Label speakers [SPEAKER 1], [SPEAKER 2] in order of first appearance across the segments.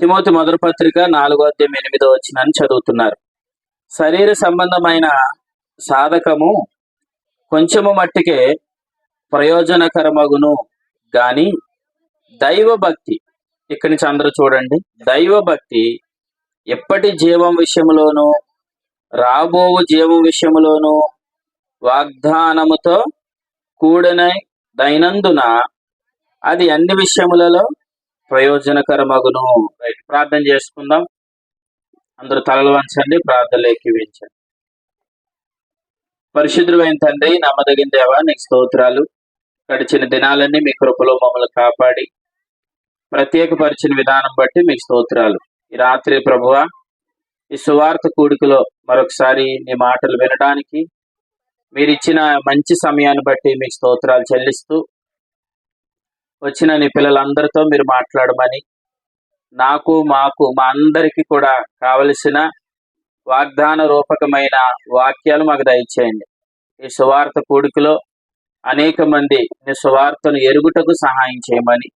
[SPEAKER 1] Timothy మొదటి పత్రిక 4:8 చదువుతున్నారు. శరీర సంబంధమైన సాధకము కొంచెము మట్టికే ప్రయోజనకరమగును గాని దైవభక్తి, ఇక్కడి నుంచి అందరూ చూడండి, దైవభక్తి ఎప్పటి జీవం విషయములోను రాబో జీవం విషయములోను వాగ్దానముతో కూడిన దైనందున అది అన్ని విషయములలో ప్రయోజనకరమగును. ప్రార్థన చేసుకుందాం. అందరూ తలలు వంచండి, ప్రార్థనలు ఎక్కివించండి. పరిశుద్ధుడైన తండ్రి, నమ్మదగిన దేవా, నీకు స్తోత్రాలు. గడిచిన దినాలన్నీ మీ కృపలో మమ్మల్ని కాపాడి ప్రత్యేకపరిచిన విధానం బట్టి మీకు స్తోత్రాలు. ఈ రాత్రి ప్రభువా, ఈ సువార్త కూడికలో మరొకసారి నీ మాటలు వినడానికి మీరు ఇచ్చిన మంచి సమయాన్ని బట్టి మీకు స్తోత్రాలు చెల్లిస్తూ, వచ్చిన నీ పిల్లలందరితో మీరు మాట్లాడమని, నాకు మాకు మా అందరికీ కూడా కావలసిన వాగ్దాన రూపకమైన వాక్యాలు మాకు దయచేయండి. ఈ సువార్త కూడికలో అనేక మంది నీ సువార్తను ఎరుగుటకు సహాయం చేయమని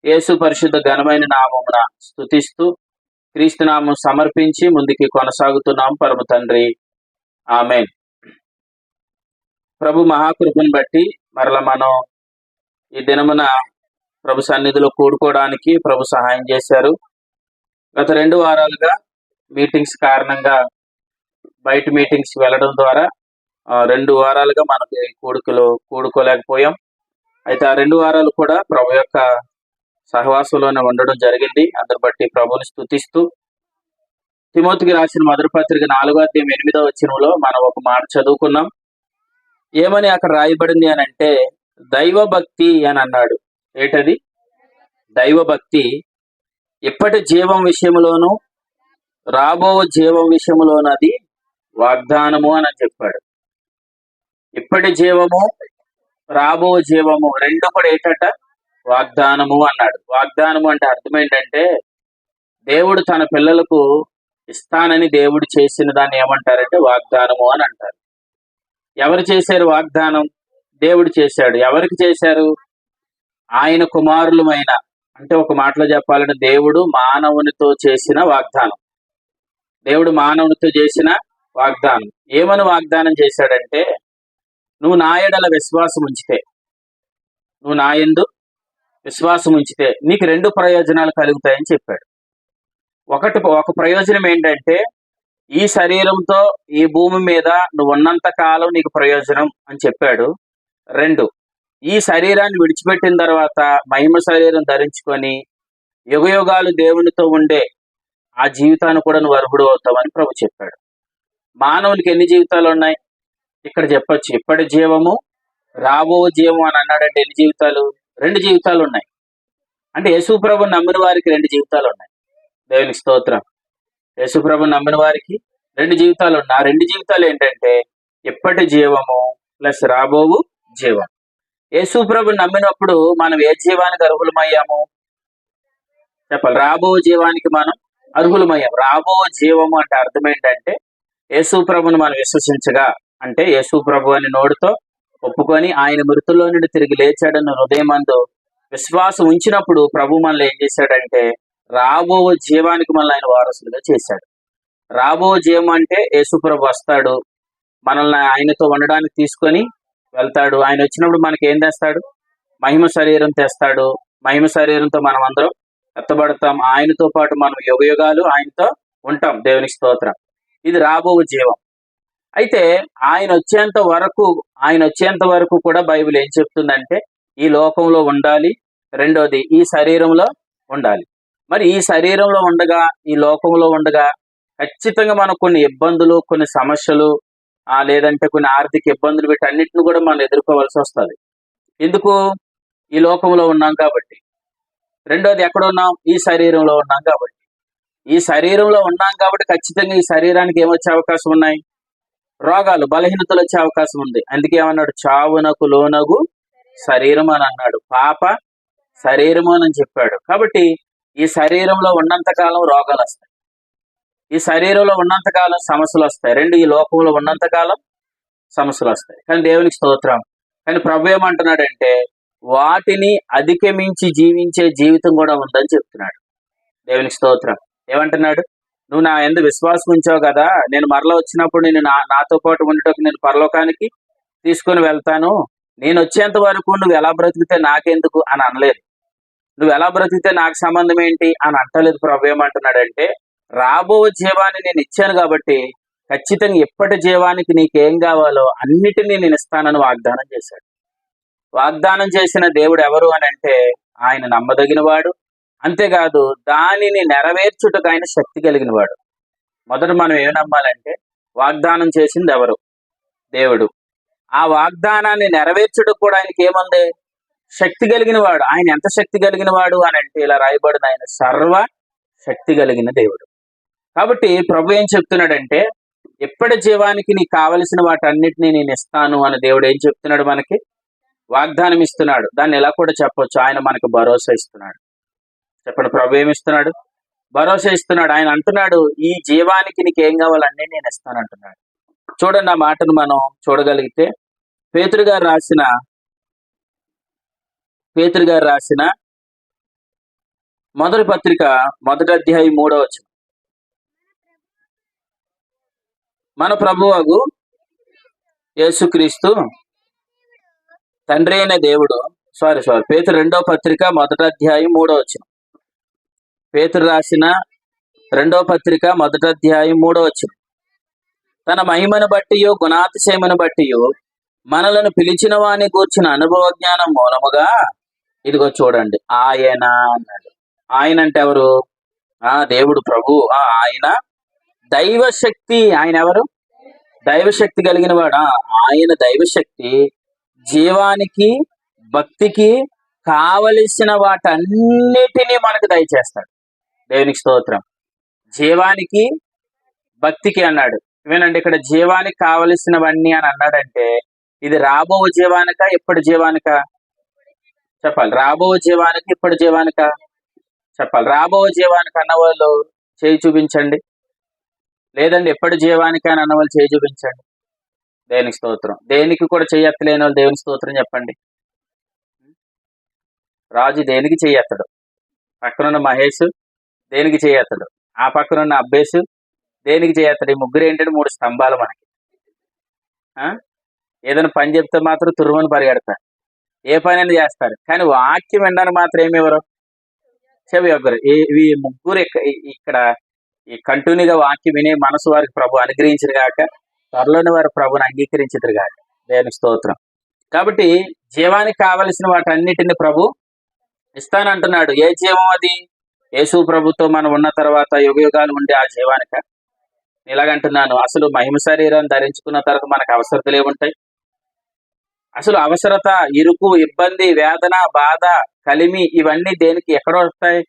[SPEAKER 1] యేసు పరిశుద్ధ ఘనమైన నామమున స్తుతిస్తూ క్రీస్తునామం సమర్పించి ముందుకి కొనసాగుతున్నాం పరమ తండ్రి, ఆమేన్. ప్రభు మహాకృపను బట్టి మరల మనం ఈ దినమున ప్రభు సన్నిధిలో కూడుకోవడానికి ప్రభు సహాయం చేశారు. గత 2 వారాలుగా మీటింగ్స్ కారణంగా బయట మీటింగ్స్ వెళ్ళడం ద్వారా 2 వారాలుగా మనకి కూడుకలో కూడుకోలేకపోయాం. అయితే ఆ 2 వారాలు కూడా ప్రభు యొక్క సహవాసంలోనే ఉండడం జరిగింది. అందరి బట్టి ప్రభుని స్తుతిస్తూ తిమోతికి రాసిన మొదటి పత్రిక 4:8 మనం ఒక మాట చదువుకున్నాం. ఏమని అక్కడ రాయబడింది అని అంటే, దైవభక్తి అని అన్నాడు. ఏంటది? దైవభక్తి ఇప్పటి జీవం విషయంలోను రాబో జీవం విషయంలోను అది వాగ్దానము అని చెప్పాడు. ఇప్పటి జీవము రాబో జీవము రెండు కూడా ఏంటట? వాగ్దానము అన్నాడు. వాగ్దానము అంటే అర్థం ఏంటంటే, దేవుడు తన పిల్లలకు ఇస్తానని దేవుడు చేసిన దాన్ని ఏమంటారంటే వాగ్దానము అని అంటారు. ఎవరు చేశారు వాగ్దానం? దేవుడు చేశాడు. ఎవరికి చేశారు? ఆయన కుమారులమైన, అంటే ఒక మాటలో చెప్పాలంటే దేవుడు మానవునితో చేసిన వాగ్దానం. దేవుడు మానవునితో చేసిన వాగ్దానం. ఏమని వాగ్దానం చేశాడంటే, నువ్వు నా యెడల విశ్వాసం ఉంచితే, నువ్వు నా యందు విశ్వాసం ఉంచితే నీకు 2 ప్రయోజనాలు కలుగుతాయని చెప్పాడు. ఒక ప్రయోజనం ఏంటంటే, ఈ శరీరంతో ఈ భూమి మీద నువ్వు ఉన్నంత కాలం నీకు ప్రయోజనం అని చెప్పాడు. 2, ఈ శరీరాన్ని విడిచిపెట్టిన తర్వాత మహిమ శరీరం ధరించుకొని యుగయుగాలు దేవునితో ఉండే ఆ జీవితాన్ని కూడా నువ్వు అర్హుడు అవుతావని ప్రభు చెప్పాడు. మానవునికి ఎన్ని జీవితాలు ఉన్నాయి? ఇక్కడ చెప్పొచ్చు, ఇప్పటి జీవము రాబో జీవం అని అన్నాడంటే ఎన్ని జీవితాలు? 2 జీవితాలు ఉన్నాయి. అంటే యేసు ప్రభు నమ్మిన వారికి 2 జీవితాలు ఉన్నాయి. దేవునికి స్తోత్రం. యేసు ప్రభు నమ్మిన వారికి 2 జీవితాలు ఉన్నాయి. ఆ 2 జీవితాలు ఏంటంటే ఇప్పటి జీవము ప్లస్ రాబోవు జీవం. యేసు ప్రభు నమ్మినప్పుడు మనం ఏ జీవానికి అర్హులమయ్యాము చెప్పాలి? రాబో జీవానికి మనం అర్హులమయ్యాం. రాబో జీవము అంటే అర్థం ఏంటంటే, యేసు ప్రభుని మనం విశ్వసించగా, అంటే యేసు ప్రభు అని నోటితో ఒప్పుకొని ఆయన మృతుల్లో నుండి తిరిగి లేచాడన్న హృదయమందు విశ్వాసం ఉంచినప్పుడు ప్రభు మనల్ని ఏం చేశాడంటే రాబో జీవానికి మనల్ని ఆయన వారసులుగా చేశాడు. రాబో జీవం అంటే యేసు ప్రభు వస్తాడు, మనల్ని ఆయనతో ఉండడానికి తీసుకొని వెళ్తాడు. ఆయన వచ్చినప్పుడు మనకి ఏం తెస్తాడు? మహిమ శరీరం తెస్తాడు. మహిమ శరీరంతో మనం అందరం ఎత్తబడతాం. ఆయనతో పాటు మనం యుగయుగాలు ఆయనతో ఉంటాం. దేవునికి స్తోత్రం. ఇది రాబో జీవం. అయితే ఆయన వచ్చేంత వరకు కూడా బైబిల్ ఏం చెప్తుందంటే, ఈ లోకంలో ఉండాలి, రెండోది ఈ శరీరంలో ఉండాలి. మరి ఈ శరీరంలో ఉండగా, ఈ లోకంలో ఉండగా ఖచ్చితంగా మనకు కొన్ని ఇబ్బందులు, కొన్ని సమస్యలు, లేదంటే కొన్ని ఆర్థిక ఇబ్బందులు, వీటన్నిటిని కూడా మనం ఎదుర్కోవాల్సి వస్తుంది. ఎందుకు? ఈ లోకంలో ఉన్నాం కాబట్టి. రెండోది ఎక్కడ ఉన్నాం? ఈ శరీరంలో ఉన్నాం కాబట్టి. ఈ శరీరంలో ఉన్నాం కాబట్టి ఖచ్చితంగా ఈ శరీరానికి ఏమొచ్చే అవకాశం ఉన్నాయి? రోగాలు, బలహీనతలు వచ్చే అవకాశం ఉంది. అందుకే ఏమన్నాడు? చావునకు లోనగు శరీరం అని అన్నాడు. పాప శరీరము అని చెప్పాడు. కాబట్టి ఈ శరీరంలో ఉన్నంతకాలం రోగాలు వస్తాయి, ఈ శరీరంలో ఉన్నంతకాలం సమస్యలు వస్తాయి. 2, ఈ లోకంలో ఉన్నంతకాలం సమస్యలు వస్తాయి. కానీ దేవునికి స్తోత్రం. కానీ ప్రభు ఏమంటున్నాడంటే, వాటిని అధిగమించి జీవించే జీవితం కూడా ఉందని చెప్తున్నాడు. దేవునికి స్తోత్రం. ఏమంటున్నాడు? నువ్వు నా యందు విశ్వాసం ఉంచావు కదా, నేను మరలా వచ్చినప్పుడు నేను నాతో పాటు ఉండటకు నేను పరలోకానికి తీసుకొని వెళ్తాను. నేను వచ్చేంత వరకు నువ్వు ఎలా బ్రతికితే నాకెందుకు అని అనలేదు. నువ్వు ఎలా బ్రతికితే నాకు సంబంధం ఏంటి అని అంటలేదు. ప్రభు ఏమంటున్నాడంటే, రాబో జీవాన్ని నేను ఇచ్చాను కాబట్టి ఖచ్చితంగా ఎప్పటి జీవానికి నీకేం కావాలో అన్నిటినీ నేను ఇస్తానని వాగ్దానం చేశాడు. వాగ్దానం చేసిన దేవుడు ఎవరు అని అంటే ఆయన నమ్మదగిన వాడు, అంతేకాదు దానిని నెరవేర్చుటకు ఆయన శక్తి కలిగిన వాడు. మొదట మనం ఏం నమ్మాలంటే, వాగ్దానం చేసింది ఎవరు? దేవుడు. ఆ వాగ్దానాన్ని నెరవేర్చుటకు కూడా ఆయనకి ఏముంది? శక్తి కలిగిన వాడు. ఆయన ఎంత శక్తి కలిగిన వాడు అని అంటే ఇలా రాయబడిన ఆయన సర్వ శక్తి కలిగిన దేవుడు. కాబట్టి ప్రభు ఏం చెప్తున్నాడంటే, ఎప్పటి జీవానికి నీకు కావలసిన వాటన్నిటినీ నేను ఇస్తాను అని దేవుడు ఏం చెప్తున్నాడు? మనకి వాగ్దానం ఇస్తున్నాడు. దాన్ని ఎలా కూడా చెప్పొచ్చు, ఆయన మనకు భరోసా ఇస్తున్నాడు. చెప్పండి, ప్రభు ఏమి ఇస్తున్నాడు? భరోసా ఇస్తున్నాడు. ఆయన అంటున్నాడు, ఈ జీవానికి నీకు ఏం కావాలన్నీ నేను ఇస్తాను అంటున్నాడు. చూడండి, ఆ మాటను మనం చూడగలిగితే పేతురు గారు రాసిన మొదటి పత్రిక 1వ అధ్యాయం 3వ వచనం. మన ప్రభువగు యేసుక్రీస్తు తండ్రి అయిన దేవుడు, పేతురు 2వ పత్రిక 1వ అధ్యాయం 3వ వచనం. పేతురు రాసిన 2వ పత్రిక 1వ అధ్యాయం 3వ వచనం. తన మహిమను బట్టియో గుణాతిశయమును బట్టియో మనలను పిలిచిన వాని కూర్చిన అనుభవ జ్ఞానం మూలముగా ఇదిగో చూడండి ఆయన అన్నాడు. ఆయన అంటే ఎవరు? దేవుడు, ప్రభు. ఆయన దైవశక్తి. ఆయన ఎవరు? దైవశక్తి కలిగిన వాడు. ఆయన దైవశక్తి జీవానికి భక్తికి కావలసిన వాటన్నిటినీ మనకు దయచేస్తాడు. దేవునికి స్తోత్రం. జీవానికి భక్తికి అన్నాడు. వినండి, ఇక్కడ జీవానికి కావలసినవన్నీ అని అన్నాడంటే ఇది రాబో జీవానిక ఇప్పటి జీవానిక? చెప్పాలి. రాబో జీవానికి ఇప్పటి జీవానిక? చెప్పాలి. రాబో జీవానికి అన్నవాళ్ళు చేయి చూపించండి. లేదండి ఎప్పటి జీవానికి అని అన్నవాళ్ళు చేయి చూపించండి. దేవునికి స్తోత్రం. దేనికి కూడా చెయ్యెత్తలేని వాళ్ళు దేవునికి స్తోత్రం చెప్పండి. రాజు దేనికి చెయ్యెత్తడు? పక్కనున్న మహేష్ దేనికి చెయ్యెత్తడు? ఆ పక్కనున్న అబ్బేసు దేనికి చేయతాడు? ఈ ముగ్గురు ఏంటంటే 3 స్తంభాలు మనకి. ఏదైనా పని చెప్తే మాత్రం తురుమని పరిగెడతారు, ఏ పని అయినా చేస్తారు. కానీ వాక్యం వినడానికి మాత్రం ఏమి ఇవ్వరు, చెవి ఒక్కరు. ఇవి ముగ్గురు ఇక్కడ ఈ కంటిన్యూగా వాక్యం వినే మనసు వారికి ప్రభు అనుగ్రహించరు గాక, త్వరలోని వారు ప్రభుని అంగీకరించరు గాక. దేవునికి స్తోత్రం. కాబట్టి జీవానికి కావలసిన వాటన్నిటిని ప్రభు ఇస్తానంటున్నాడు. ఏ జీవం అది? యేసు ప్రభుతో మనం ఉన్న తర్వాత యుగయుగాలు ఉండే ఆ జీవానిక? ఇలాగంటున్నాను, అసలు మహిమ శరీరం ధరించుకున్న తర్వాత మనకు అవసరతలు ఏముంటాయి? అసలు అవసరత, ఇరుకు, ఇబ్బంది, వేదన, బాధ, కలిమి ఇవన్నీ దేనికి ఎక్కడ వస్తాయి?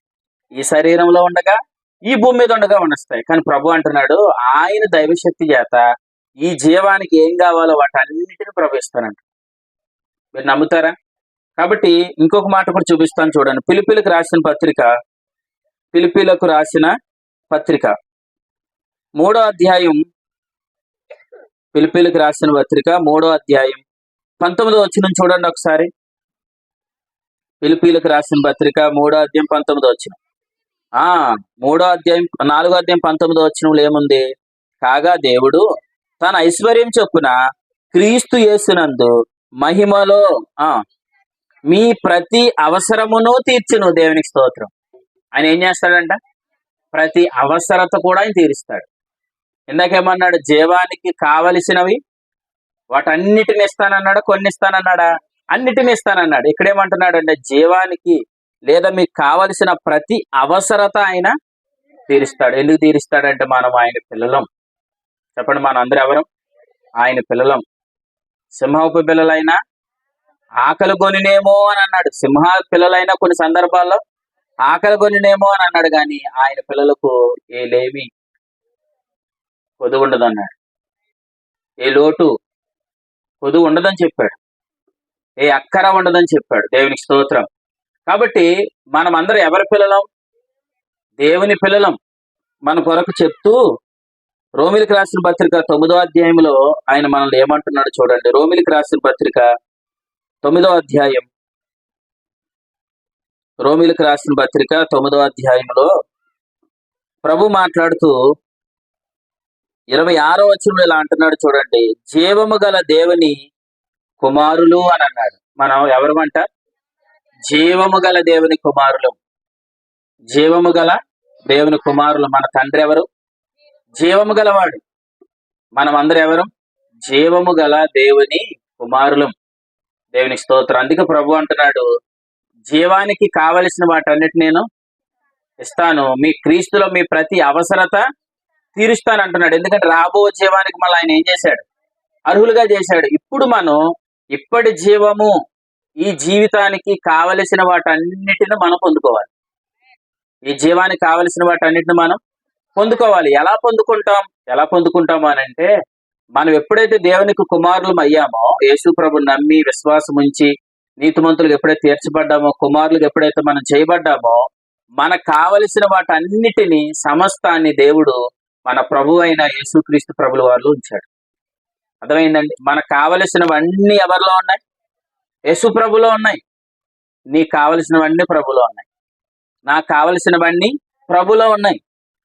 [SPEAKER 1] ఈ శరీరంలో ఉండగా, ఈ భూమి మీద ఉండగా వస్తాయి. కానీ ప్రభు అంటున్నాడు, ఆయన దైవశక్తి చేత ఈ జీవానికి ఏం కావాలో వాటన్నిటిని ప్రభు ఇస్తానంట. మీరు నమ్ముతారా? కాబట్టి ఇంకొక మాట కూడా చూపిస్తాను చూడండి. ఫిలిప్పీలకు రాసిన పత్రిక 3వ అధ్యాయం. ఫిలిప్పీలకు రాసిన పత్రిక 3వ అధ్యాయం 19వ వచనం చూడండి ఒకసారి. ఫిలిప్పీలకు రాసిన పత్రిక 3వ అధ్యాయం 19వ వచనం. 3వ అధ్యాయం 4వ అధ్యాయం 19వ వచనంలో ఏముంది? కాగా దేవుడు తన ఐశ్వర్యం చొప్పున క్రీస్తు యేసునందు మహిమలో మీ ప్రతి అవసరమును తీర్చును. దేవునికి స్తోత్రం. ఆయన ఏం చేస్తాడంట? ప్రతి అవసరత కూడా ఆయన తీరుస్తాడు. ఇందాకేమన్నాడు? జీవానికి కావలసినవి వాటన్నిటిని ఇస్తానన్నాడా? కొన్ని ఇస్తానన్నాడా? అన్నిటిని ఇస్తానన్నాడు. ఇక్కడేమంటున్నాడు అంటే జీవానికి లేదా మీకు కావలసిన ప్రతి అవసరత ఆయన తీరుస్తాడు. ఎందుకు తీరుస్తాడంటే మనం ఆయన పిల్లలం. చెప్పండి, మనం అందరూ ఎవరు? ఆయన పిల్లలం. సింహపు పిల్లలైనా ఆకలి కొనినేమో అని అన్నాడు. సింహ పిల్లలైనా కొన్ని సందర్భాల్లో ఆకలి కొనినేమో అని అన్నాడు. కానీ ఆయన పిల్లలకు ఏ లేమి కొదువు ఉండదు అన్నాడు. ఏ లోటు కొదువు ఉండదని చెప్పాడు. ఏ అక్కర ఉండదని చెప్పాడు. దేవునికి స్తోత్రం. కాబట్టి మనం అందరం ఎవరి పిల్లలం? దేవుని పిల్లలం. మన కొరకు చెప్తూ రోమిలికి రాసిన పత్రిక 9వ అధ్యాయంలో ఆయన మనల్ని ఏమంటున్నాడు చూడండి. రోమిలికి రాసిన పత్రిక 9వ అధ్యాయం. రోమిలికి రాసిన పత్రిక 9వ అధ్యాయంలో ప్రభు మాట్లాడుతూ 26వ వచనంలో ఇలా అంటున్నాడు చూడండి, జీవము గల దేవుని కుమారులు అని అన్నాడు. మనం ఎవరమంట? జీవము గల దేవుని కుమారులు. జీవము గల దేవుని కుమారులు. మన తండ్రి ఎవరు? జీవము గలవాడు. మనం అందరం ఎవరు? జీవము గల దేవుని కుమారులు. దేవునికి స్తోత్రం. అందుకే ప్రభు అంటున్నాడు, జీవానికి కావలసిన వాటన్నిటి నేను ఇస్తాను, మీ క్రీస్తులో మీ ప్రతి అవసరత తీరుస్తాను అంటున్నాడు. ఎందుకంటే రాబో జీవానికి మళ్ళీ ఆయన ఏం చేశాడు? అర్హులుగా చేశాడు. ఇప్పుడు మనం ఇప్పటి జీవము, ఈ జీవితానికి కావలసిన వాటన్నిటిని మనం పొందుకోవాలి. ఈ జీవానికి కావలసిన వాటన్నిటిని మనం పొందుకోవాలి. ఎలా పొందుకుంటాము అని అంటే, మనం ఎప్పుడైతే దేవునికి కుమారులం అయ్యామో, యేసు ప్రభుని నమ్మి విశ్వాసం ఉంచి నీతిమంతులకు ఎప్పుడైతే తీర్చబడ్డామో, కుమారులకు ఎప్పుడైతే మనం చేయబడ్డామో, మనకు కావలసిన వాటన్నిటిని, సమస్తాన్ని దేవుడు మన ప్రభు అయిన యేసుక్రీస్తు ప్రభుల వారిలో ఉంచాడు. అర్థమైందండి? మనకు కావలసినవన్నీ ఎవరిలో ఉన్నాయి? యేసు ప్రభులో ఉన్నాయి. నీకు కావలసినవన్నీ ప్రభులో ఉన్నాయి. నాకు కావలసినవన్నీ ప్రభులో ఉన్నాయి.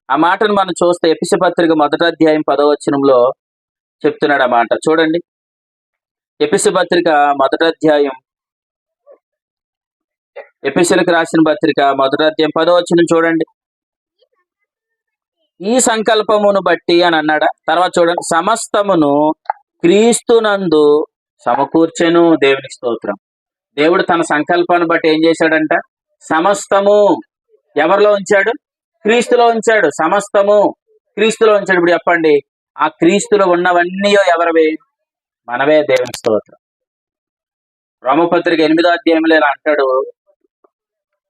[SPEAKER 1] ఆ మాటను మనం చూస్తే ఎఫెసీ పత్రిక 1వ అధ్యాయం 10వ వచనంలో చెప్తున్నాడు ఆ మాట. చూడండి, ఎఫెసీ పత్రిక 1వ అధ్యాయం, ఎఫెసీలకు రాసిన పత్రిక 1వ అధ్యాయం 10వ వచనం చూడండి. ఈ సంకల్పమును బట్టి అని అన్నాడా? తర్వాత చూడండి, సమస్తమును క్రీస్తునందు సమకూర్చెను. దేవునికి స్తోత్రం. దేవుడు తన సంకల్పాన్ని బట్టి ఏం చేశాడంట? సమస్తము ఎవరిలో ఉంచాడు? క్రీస్తులో ఉంచాడు. సమస్తము క్రీస్తులో ఉంచాడు. ఇప్పుడు చెప్పండి, ఆ క్రీస్తులో ఉన్నవన్నీ ఎవరివి? మనవే. దేవునికి స్తోత్రం. రోమపత్రిక 8వ అధ్యాయంలో ఇలా అంటాడు,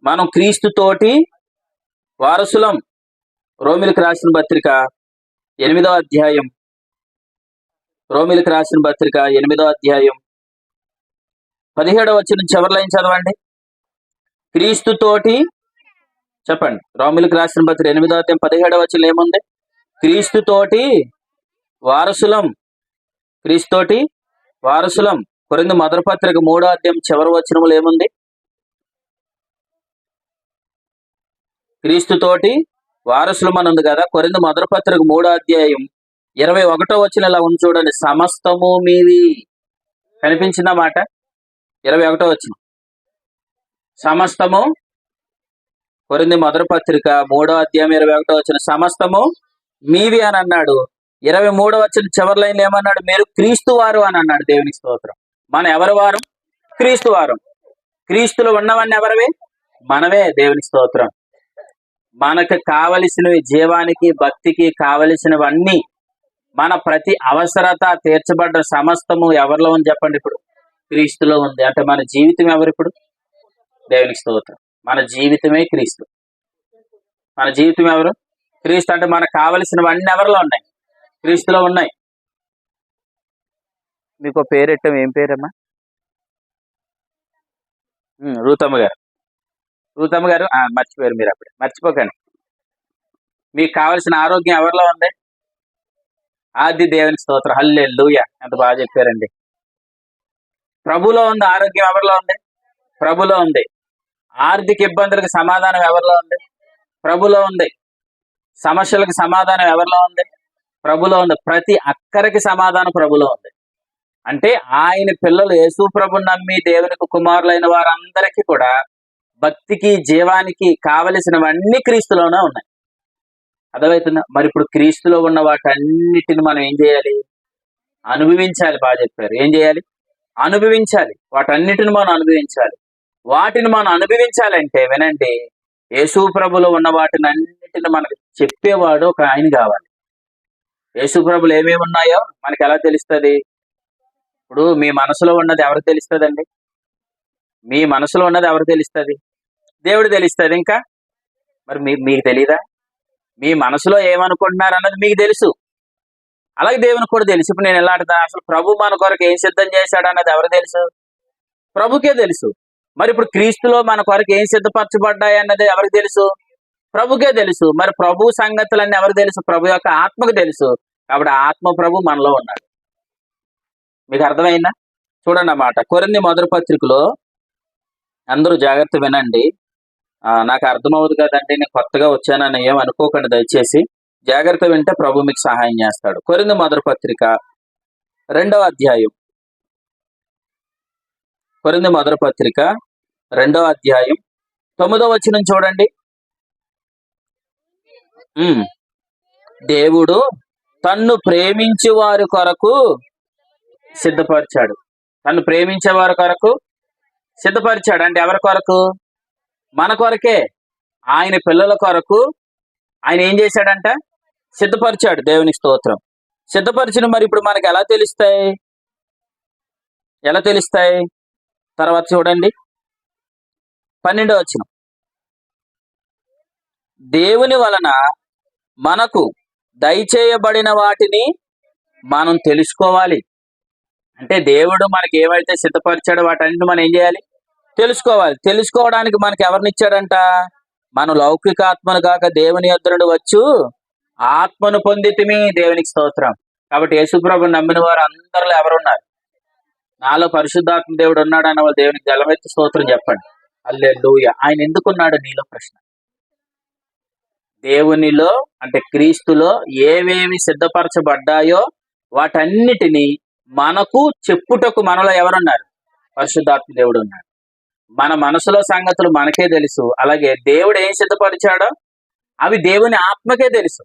[SPEAKER 1] మనం క్రీస్తుతోటి వారసులం. రోమిలకు రాసిన పత్రిక 8వ అధ్యాయం, రోమిలకు రాసిన పత్రిక 8వ అధ్యాయం 17వ వచనం చివరి లైన్ చదవండి. క్రీస్తుతోటి, చెప్పండి, రోమిలకు రాసిన పత్రిక 8వ అధ్యాయం 17వ వచనం ఏముంది? క్రీస్తుతోటి వారసులం. క్రీస్తుతోటి వారసులం. కొరింథీ మొదటి పత్రిక 3వ అధ్యాయం చివరి వచనములు ఏముంది? క్రీస్తుతోటి వారసులం అని ఉంది కదా. కొరింథీ మొదటి పత్రిక 3వ అధ్యాయం 21వ వచనం ఇలా ఉంది చూడండి, సమస్తము మీది. కనిపించిందా మాట? 21వ వచనం, సమస్తము. కొరింథీ మొదటి పత్రిక 3వ అధ్యాయం 21వ వచనం, సమస్తము మీవి అని అన్నాడు. 23వ వచనం చివరి లైన్ ఏమన్నాడు? మీరు క్రీస్తు వారు అని అన్నాడు. దేవునికి స్తోత్రం. మనం ఎవరి వారు? క్రీస్తు వారు. క్రీస్తులో ఉన్నవన్నీ ఎవరివి? మనవే. దేవునికి స్తోత్రం. మనకు కావలసినవి, జీవానికి భక్తికి కావలసినవన్నీ, మన ప్రతి అవసరత తీర్చబడ్డ సమస్తము ఎవరిలో ఉంది చెప్పండి? ఇప్పుడు క్రీస్తులో ఉంది. అంటే మన జీవితం ఎవరు ఇప్పుడు? దేవునికి స్తోత్రం. మన జీవితమే క్రీస్తు. మన జీవితం ఎవరు? క్రీస్తు. అంటే మనకు కావలసినవన్నీ ఎవరిలో ఉన్నాయి? క్రీస్తులో ఉన్నాయి. మీకు పేరెట్టం, ఏం పేరమ్మా? రూతమ్మ గారు. రూతమ్మ గారు మర్చిపోయారు మీరు. అప్పుడే మర్చిపోకండి. మీకు కావలసిన ఆరోగ్యం ఎవరిలో ఉంది? ఆది. దేవునికి స్తోత్రం. హల్లెలూయా. ఎంత బాగా చెప్పారండి. ప్రభులో ఉంది. ఆరోగ్యం ఎవరిలో ఉంది? ప్రభులో ఉంది. ఆర్థిక ఇబ్బందులకు సమాధానం ఎవరిలో ఉంది? ప్రభులో ఉంది. సమస్యలకు సమాధానం ఎవరిలో ఉంది? ప్రభులో ఉంది. ప్రతి అక్కరికి సమాధానం ప్రభులో ఉంది. అంటే ఆయన పిల్లలు యేసు ప్రభుని నమ్మి దేవునికి కుమారులైన వారందరికీ కూడా భక్తికి, జీవానికి కావలసినవన్నీ క్రీస్తులోనే ఉన్నాయి. అర్థమవుతుందా? మరి ఇప్పుడు క్రీస్తులో ఉన్న వాటన్నిటిని మనం ఏం చేయాలి? అనుభవించాలి. బాగా చెప్పారు. ఏం చేయాలి? అనుభవించాలి. వాటన్నిటిని మనం అనుభవించాలి. వాటిని మనం అనుభవించాలంటే వినండి, యేసు ప్రభులో ఉన్న వాటిని అన్నిటిని మనకు చెప్పేవాడు ఒక ఆయన కావాలి. యేసు ప్రభులు ఏమేమి ఉన్నాయో మనకి ఎలా తెలుస్తుంది? ఇప్పుడు మీ మనసులో ఉన్నది ఎవరికి తెలుస్తుందండి? మీ మనసులో ఉన్నది ఎవరు తెలుస్తుంది? దేవుడు తెలుస్తుంది. ఇంకా మరి మీకు తెలీదా? మీ మనసులో ఏమనుకుంటున్నారు అన్నది మీకు తెలుసు. అలాగే దేవునికి కూడా తెలుసు. ఇప్పుడు నేను ఎలా అంటా, అసలు ప్రభు మన కొరకు ఏం సిద్ధం చేశాడు అన్నది ఎవరు తెలుసు? ప్రభుకే తెలుసు. మరి ఇప్పుడు క్రీస్తులో మన కొరకు ఏం సిద్ధపరచబడ్డాయి అన్నది ఎవరికి తెలుసు? ప్రభుకే తెలుసు. మరి ప్రభు సంగతులన్నీ ఎవరు తెలుసు? ప్రభు యొక్క ఆత్మకు తెలుసు. కాబట్టి ఆత్మ ప్రభు మనలో ఉన్నాడు. మీకు అర్థమైందా? చూడండి అన్నమాట. కొరింథీ మొదటి పత్రికలో అందరూ జాగ్రత్త వినండి. నాకు అర్థమవుదు కదండి, నేను కొత్తగా వచ్చానని ఏం అనుకోకండి దయచేసి. జాగ్రత్త వింటే ప్రభు మీకు సహాయం చేస్తాడు. కొరింథీ మొదటి పత్రిక 2వ అధ్యాయం. కొరింథీ మొదటి పత్రిక 2వ అధ్యాయం 9వ వచనం చూడండి. దేవుడు తన్ను ప్రేమించే వారి కొరకు సిద్ధపరిచాడు. తన్ను ప్రేమించే వారి కొరకు సిద్ధపరిచాడు అంటే ఎవరి కొరకు? మన కొరకే. ఆయన పిల్లల కొరకు ఆయన ఏం చేశాడంట? సిద్ధపరిచాడు. దేవునికి స్తోత్రం. సిద్ధపరిచిన మరి ఇప్పుడు మనకి ఎలా తెలుస్తాయి? తర్వాత చూడండి 12వ వచనం. దేవుని వలన మనకు దయచేయబడిన వాటిని మనం తెలుసుకోవాలి. అంటే దేవుడు మనకి ఏవైతే సిద్ధపరిచాడో వాటన్నిటిని మనం ఏం చేయాలి? తెలుసుకోవాలి. తెలుసుకోవడానికి మనకి ఎవరినిచ్చాడంట? మనం లౌకిక ఆత్మను కాక దేవుని యొద్ద నుండి వచ్చు ఆత్మను పొందితిమి. దేవునికి స్తోత్రం. కాబట్టి యేసుప్రభుని నమ్మిన వారు అందరిలో ఎవరున్నారు? నాలో పరిశుద్ధాత్మ దేవుడు ఉన్నాడు అన్న వాళ్ళు దేవునికి గలమెత్తి స్తోత్రం చెప్పండి. హల్లెలూయా. ఆయన ఎందుకున్నాడు నీలో? ప్రశ్న. దేవునిలో అంటే క్రీస్తులో ఏవేవి సిద్ధపరచబడ్డాయో వాటన్నిటినీ మనకు చెప్పుటకు మనలో ఎవరున్నారు? పరిశుద్ధాత్మ దేవుడు ఉన్నాడు. మన మనసులో సంగతులు మనకే తెలుసు. అలాగే దేవుడు ఏం సిద్ధపరిచాడో అవి దేవుని ఆత్మకే తెలుసు.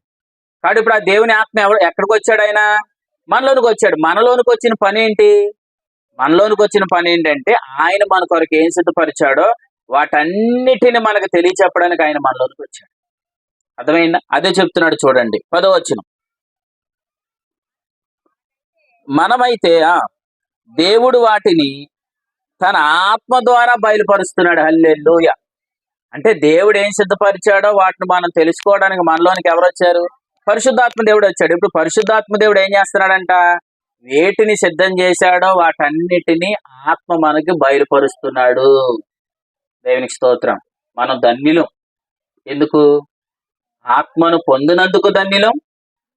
[SPEAKER 1] కాబట్టి ఇప్పుడు ఆ దేవుని ఆత్మ ఎక్కడికి వచ్చాడు? ఆయన మనలోనికి వచ్చాడు. మనలోనికి వచ్చిన పని ఏంటి? మనలోనికి వచ్చిన పని ఏంటంటే ఆయన మన కొరకు ఏం సిద్ధపరిచాడో వాటన్నిటిని మనకు తెలియచెప్పడానికి ఆయన మనలోనికి వచ్చాడు. అర్థమైందా? అదే చెప్తున్నాడు చూడండి 10వ వచనం. మనమైతే దేవుడు వాటిని తన ఆత్మ ద్వారా బయలుపరుస్తున్నాడు. హల్లెలూయా. అంటే దేవుడు ఏం సిద్ధపరిచాడో వాటిని మనం తెలుసుకోవడానికి మనలోనికి ఎవరు వచ్చారు? పరిశుద్ధాత్మ దేవుడు వచ్చాడు. ఇప్పుడు పరిశుద్ధాత్మ దేవుడు ఏం చేస్తున్నాడంట? వేటిని సిద్ధం చేశాడో వాటన్నిటిని ఆత్మ మనకి బయలుపరుస్తున్నాడు. దేవునికి స్తోత్రం. మనం ధన్యులం. ఎందుకు? ఆత్మను పొందినందుకు ధన్యులం.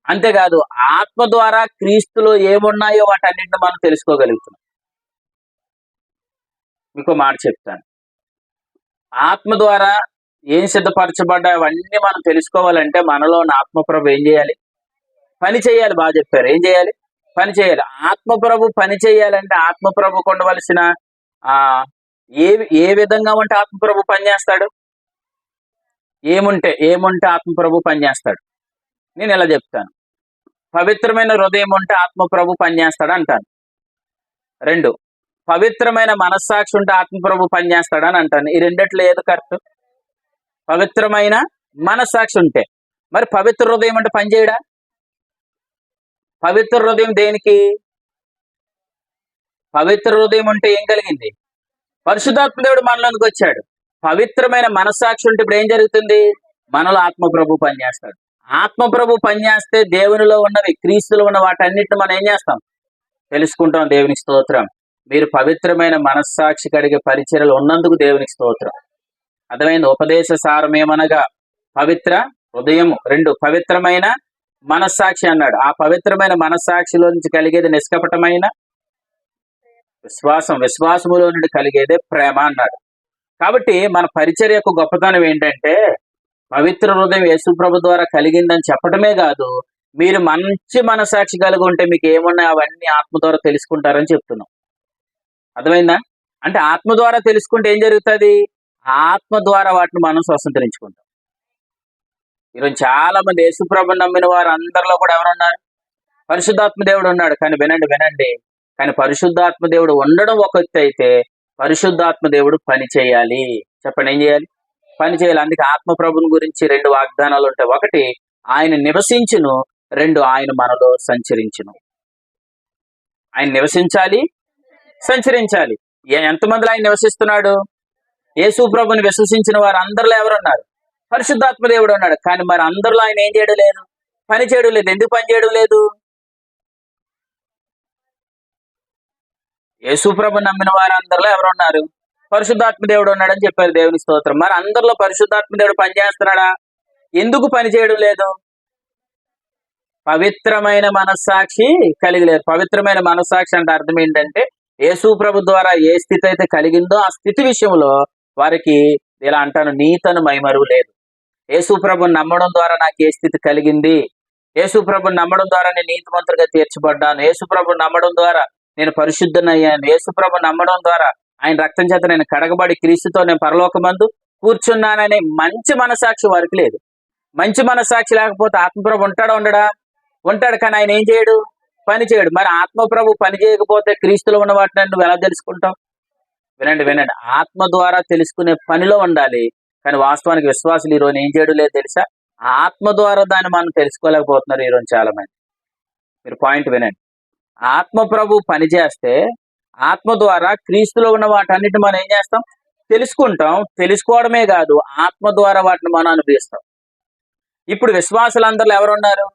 [SPEAKER 1] అంతేకాదు ఆత్మ ద్వారా క్రీస్తులో ఏమున్నాయో వాటన్నిటిని మనం తెలుసుకోగలుగుతున్నాం. మీకు మాట చెప్తాను. ఆత్మ ద్వారా ఏం సిద్ధపరచబడ్డా అవన్నీ మనం తెలుసుకోవాలంటే మనలో ఉన్న ఆత్మప్రభు ఏం చేయాలి? పని చేయాలి. బాగా చెప్పారు. ఏం చేయాలి? పని చేయాలి. ఆత్మప్రభు పని చేయాలంటే ఆత్మప్రభుకు ఉండవలసిన ఏ విధంగా ఉంటే ఆత్మప్రభు పనిచేస్తాడు? ఏముంటే ఆత్మప్రభు పనిచేస్తాడు? నేను ఇలా చెప్తాను. పవిత్రమైన హృదయం ఉంటే ఆత్మప్రభు పనిచేస్తాడు అంటాను. 2, పవిత్రమైన మనస్సాక్షి ఉంటే ఆత్మప్రభు పనిచేస్తాడని అంటాను. ఈ రెండిట్లో ఏది కరెక్ట్? పవిత్రమైన మనస్సాక్షి ఉంటే. మరి పవిత్ర హృదయం అంటే పనిచేయడా? పవిత్ర హృదయం దేనికి? పవిత్ర హృదయం ఉంటే ఏం కలిగింది? పరిశుద్ధాత్మ దేవుడు మనలోనికి వచ్చాడు. పవిత్రమైన మనస్సాక్షి ఉంటే ఇప్పుడు ఏం జరుగుతుంది? మనలో ఆత్మప్రభు పనిచేస్తాడు. ఆత్మప్రభు పనిచేస్తే దేవునిలో ఉన్నవి, క్రీస్తులో ఉన్న వాటన్నిటిని మనం ఏం చేస్తాం? తెలుసుకుంటాం. దేవునికి స్తోత్రం. మీరు పవిత్రమైన మనస్సాక్షి కలిగే పరిచర్యలు ఉన్నందుకు దేవునికి స్తోత్రం. అర్థమైంది? ఉపదేశ సారం ఏమనగా పవిత్ర హృదయము. 2, పవిత్రమైన మనస్సాక్షి అన్నాడు. ఆ పవిత్రమైన మనస్సాక్షిలో నుంచి కలిగేది నిష్కపటమైన విశ్వాసం. విశ్వాసములో నుండి కలిగేదే ప్రేమ అన్నాడు. కాబట్టి మన పరిచర్య యొక్క గొప్పతనం ఏంటంటే పవిత్ర హృదయం యేసుప్రభు ద్వారా కలిగిందని చెప్పటమే కాదు, మీరు మంచి మనస్సాక్షి కలిగి ఉంటే మీకు ఏమున్నాయి అవన్నీ ఆత్మ ద్వారా తెలుసుకుంటారని చెప్తున్నాం. అర్థమైందా? అంటే ఆత్మ ద్వారా తెలుసుకుంటే ఏం జరుగుతుంది? ఆత్మ ద్వారా వాటిని మనం స్వతంత్రించుకుంటాం. ఈరోజు చాలా మంది యేసుప్రభుని నమ్మిన వారు అందరిలో కూడా ఎవరున్నారు? పరిశుద్ధాత్మ దేవుడు ఉన్నాడు. కానీ వినండి, కానీ పరిశుద్ధాత్మ దేవుడు ఉండడం ఒక ఎత్తు అయితే పరిశుద్ధాత్మ దేవుడు పని చేయాలి. చెప్పండి, ఏం చేయాలి? పని చేయాలి. అందుకే ఆత్మ ప్రభుని గురించి 2 వాగ్దానాలు ఉంటాయి. 1, ఆయన నివసించును. 2, ఆయన మనలో సంచరించును. ఆయన నివసించాలి, సంచరించాలి. ఎంతమందిలో ఆయన నివసిస్తున్నాడు? యేసు ప్రభుని విశ్వసించిన వారు అందరిలో ఎవరున్నారు? పరిశుద్ధాత్మ దేవుడు ఉన్నాడు. కానీ మరి అందరిలో ఆయన ఏం చేయడం లేదు? పని చేయడం లేదు. ఎందుకు పని చేయడం లేదు? యేసు ప్రభు నమ్మిన వారు అందరిలో ఎవరున్నారు? పరిశుద్ధాత్మ దేవుడు ఉన్నాడని చెప్పారు. దేవుని స్తోత్రం. మరి అందరిలో పరిశుద్ధాత్మ దేవుడు పనిచేస్తున్నాడా? ఎందుకు పని చేయడం లేదు? పవిత్రమైన మనస్సాక్షి కలిగి లేదు. పవిత్రమైన మనస్సాక్షి అంటే అర్థం ఏంటంటే యేసు ప్రభు ద్వారా ఏ స్థితి అయితే కలిగిందో ఆ స్థితి విషయంలో వారికి ఇలా అంటాను, నీతను మైమరువు లేదు. యేసు ప్రభుని నమ్మడం ద్వారా నాకు ఏ స్థితి కలిగింది, యేసు ప్రభుని నమ్మడం ద్వారా నేను నీతిమంతుడిగా తీర్చబడ్డాను, యేసు ప్రభుని నమ్మడం ద్వారా నేను పరిశుద్ధనయ్యాను, యేసు ప్రభుని నమ్మడం ద్వారా ఆయన రక్తం చేత నేను కడగబడి క్రీస్తుతో నేను పరలోకమందు కూర్చున్నాననే మంచి మనసాక్షి వారికి లేదు. మంచి మనసాక్షి లేకపోతే ఆత్మప్రభు ఉంటాడా? ఉండడా? ఉంటాడు. కానీ ఆయన ఏం చేయడు? పని చేయడు. మరి ఆత్మప్రభు పని చేయకపోతే క్రీస్తులో ఉన్న వాటిని నువ్వు ఎలా తెలుసుకుంటావు? వినండి వినండి, ఆత్మ ద్వారా తెలుసుకునే పనిలో ఉండాలి. కానీ వాస్తవానికి విశ్వాసులు ఈరోజు ఏం చేయడం లేదు తెలుసా? ఆత్మ ద్వారా దాన్ని మనం తెలుసుకోలేకపోతున్నారు ఈరోజు చాలా మంది. మీరు పాయింట్ వినండి, ఆత్మ ప్రభు పని చేస్తే ఆత్మ ద్వారా క్రీస్తులో ఉన్న వాటన్నిటిని మనం ఏం చేస్తాం? తెలుసుకుంటాం. తెలుసుకోవడమే కాదు, ఆత్మ ద్వారా వాటిని మనం అనుభవిస్తాం. ఇప్పుడు విశ్వాసులందరిలో ఎవరు ఉన్నారు?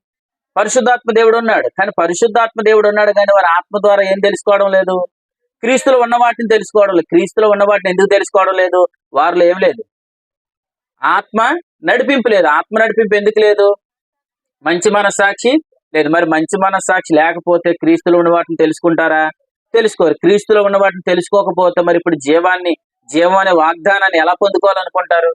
[SPEAKER 1] పరిశుద్ధాత్మ దేవుడు ఉన్నాడు. కానీ పరిశుద్ధాత్మ దేవుడు ఉన్నాడు కానీ వారి ఆత్మ ద్వారా ఏం తెలుసుకోవడం లేదు? క్రీస్తులో ఉన్న వాటిని తెలుసుకోవడం లేదు. క్రీస్తులో ఉన్న వాటిని ఎందుకు తెలుసుకోవడం లేదు? వారిలో ఏం లేదు? ఆత్మ నడిపింపు లేదు. ఆత్మ నడిపింపు ఎందుకు లేదు? మంచి మనస్సాక్షి లేదు. మరి మంచి మనస్సాక్షి లేకపోతే క్రీస్తులో ఉన్న వాటిని తెలుసుకుంటారా? తెలుసుకోరు. క్రీస్తులో ఉన్న వాటిని తెలుసుకోకపోతే మరి ఇప్పుడు జీవం అనే వాగ్దానాన్ని ఎలా పొందుకోవాలనుకుంటారు?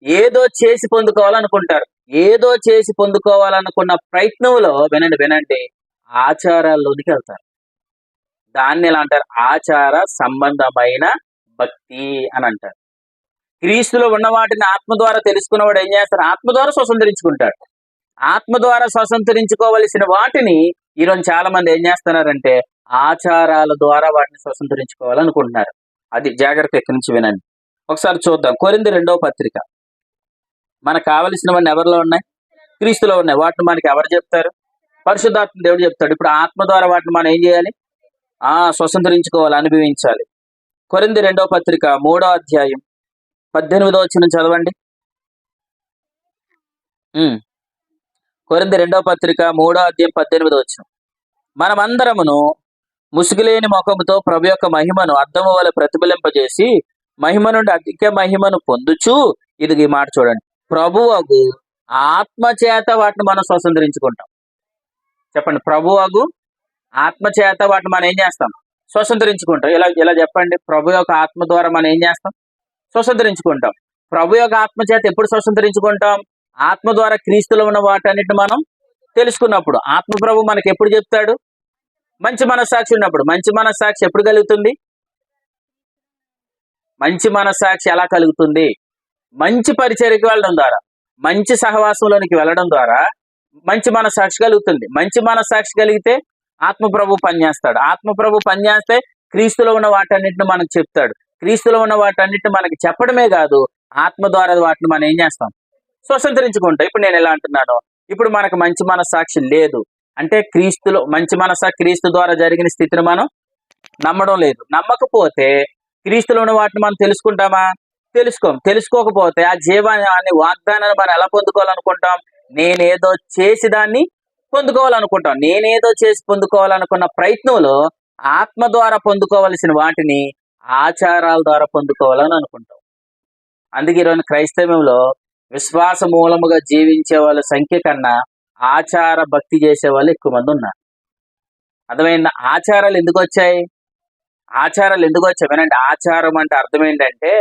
[SPEAKER 1] ఏదో చేసి పొందుకోవాలనుకుంటారు. ఏదో చేసి పొందుకోవాలనుకున్న ప్రయత్నంలో వినండి ఆచారాల్లోనికి వెళ్తారు. దాన్ని ఎలా అంటారు? ఆచార సంబంధమైన భక్తి అని అంటారు. క్రీస్తులో ఉన్న వాటిని ఆత్మ ద్వారా తెలుసుకున్నవాడు ఏం చేస్తారు? ఆత్మ ద్వారా స్వతంత్రించుకుంటాడు. ఆత్మ ద్వారా స్వతంత్రించుకోవలసిన వాటిని ఈరోజు చాలా మంది ఏం చేస్తున్నారంటే ఆచారాల ద్వారా వాటిని స్వతంత్రించుకోవాలనుకుంటున్నారు. అది జాగ్రత్త, ఎక్కడి నుంచి వినండి. ఒకసారి చూద్దాం. కొరింథీ 2వ పత్రిక. మనకు కావలసినవన్నీ ఎవరిలో ఉన్నాయి? క్రీస్తులో ఉన్నాయి. వాటిని మనకి ఎవరు చెప్తారు? పరిశుద్ధాత్మ దేవుడు చెప్తాడు. ఇప్పుడు ఆత్మ ద్వారా వాటిని మనం ఏం చేయాలి? స్వతంత్రించుకోవాలి, అనుభవించాలి. కొరింథీ 2వ పత్రిక 3వ అధ్యాయం 18వ వచనం చదవండి. కొరింథీ 2వ పత్రిక 3వ అధ్యాయం 18వ వచనం. మనమందరమును ముసుగులేని ముఖముతో ప్రభు యొక్క మహిమను అద్దము వలె ప్రతిఫలింపజేసి మహిమ నుండి అధిక మహిమను పొందుచు, ఇది ఈ మాట చూడండి, ప్రభువగు ఆత్మ చేత వాటిని మనం స్వతంత్రించుకుంటాం. చెప్పండి, ప్రభువగు ఆత్మ చేత వాటిని మనం ఏం చేస్తాం? స్వతంత్రించుకుంటాం. ఇలా చెప్పండి, ప్రభు యొక్క ఆత్మ ద్వారా మనం ఏం చేస్తాం? స్వతంత్రించుకుంటాం. ప్రభు యొక్క ఆత్మ చేత ఎప్పుడు స్వతంత్రించుకుంటాం? ఆత్మ ద్వారా క్రీస్తులో ఉన్న వాటన్నిటిని మనం తెలుసుకున్నప్పుడు. ఆత్మ ప్రభు మనకి ఎప్పుడు చెప్తాడు? మంచి మనస్సాక్షి ఉన్నప్పుడు. మంచి మనస్సాక్షి ఎప్పుడు కలుగుతుంది? మంచి మనస్సాక్షి ఎలా కలుగుతుంది? మంచి పరిచర్యకి వెళ్ళడం ద్వారా, మంచి సహవాసంలోనికి వెళ్ళడం ద్వారా మంచి మనస్సాక్షి కలుగుతుంది. మంచి మనస్సాక్షి కలిగితే ఆత్మ ప్రభు పనిచేస్తాడు. ఆత్మ ప్రభు పనిచేస్తే క్రీస్తులో ఉన్న వాటన్నిటిని మనకు చెప్తాడు. క్రీస్తులో ఉన్న వాటన్నిటిని మనకి చెప్పడమే కాదు, ఆత్మ ద్వారా వాటిని మనం ఏం చేస్తాం? స్వతంత్రించుకుంటాం. ఇప్పుడు నేను ఎలా అంటున్నాను, ఇప్పుడు మనకు మంచి మనస్సాక్షి లేదు అంటే క్రీస్తులో మంచి మనస్సాక్షి క్రీస్తు ద్వారా జరిగిన స్థితిని మనం నమ్మడం లేదు. నమ్మకపోతే క్రీస్తులో ఉన్న వాటిని మనం తెలుసుకుంటామా? తెలుసుకోకపోతే ఆ జీవాన్ని వాగ్దానాన్ని మనం ఎలా పొందుకోవాలనుకుంటాం? నేనేదో చేసి దాన్ని పొందుకోవాలనుకుంటాం. నేనేదో చేసి పొందుకోవాలనుకున్న ప్రయత్నంలో ఆత్మ ద్వారా పొందుకోవలసిన వాటిని ఆచారాల ద్వారా పొందుకోవాలని అనుకుంటాం. అందుకే ఈరోజు క్రైస్తవ్యంలో విశ్వాస మూలముగా జీవించే వాళ్ళ సంఖ్య కన్నా ఆచార భక్తి చేసే వాళ్ళు ఎక్కువ మంది ఉన్నారు. అర్థమైందా? ఆచారాలు ఎందుకు వచ్చాయి? వినండి, ఆచారం అంటే అర్థం ఏంటంటే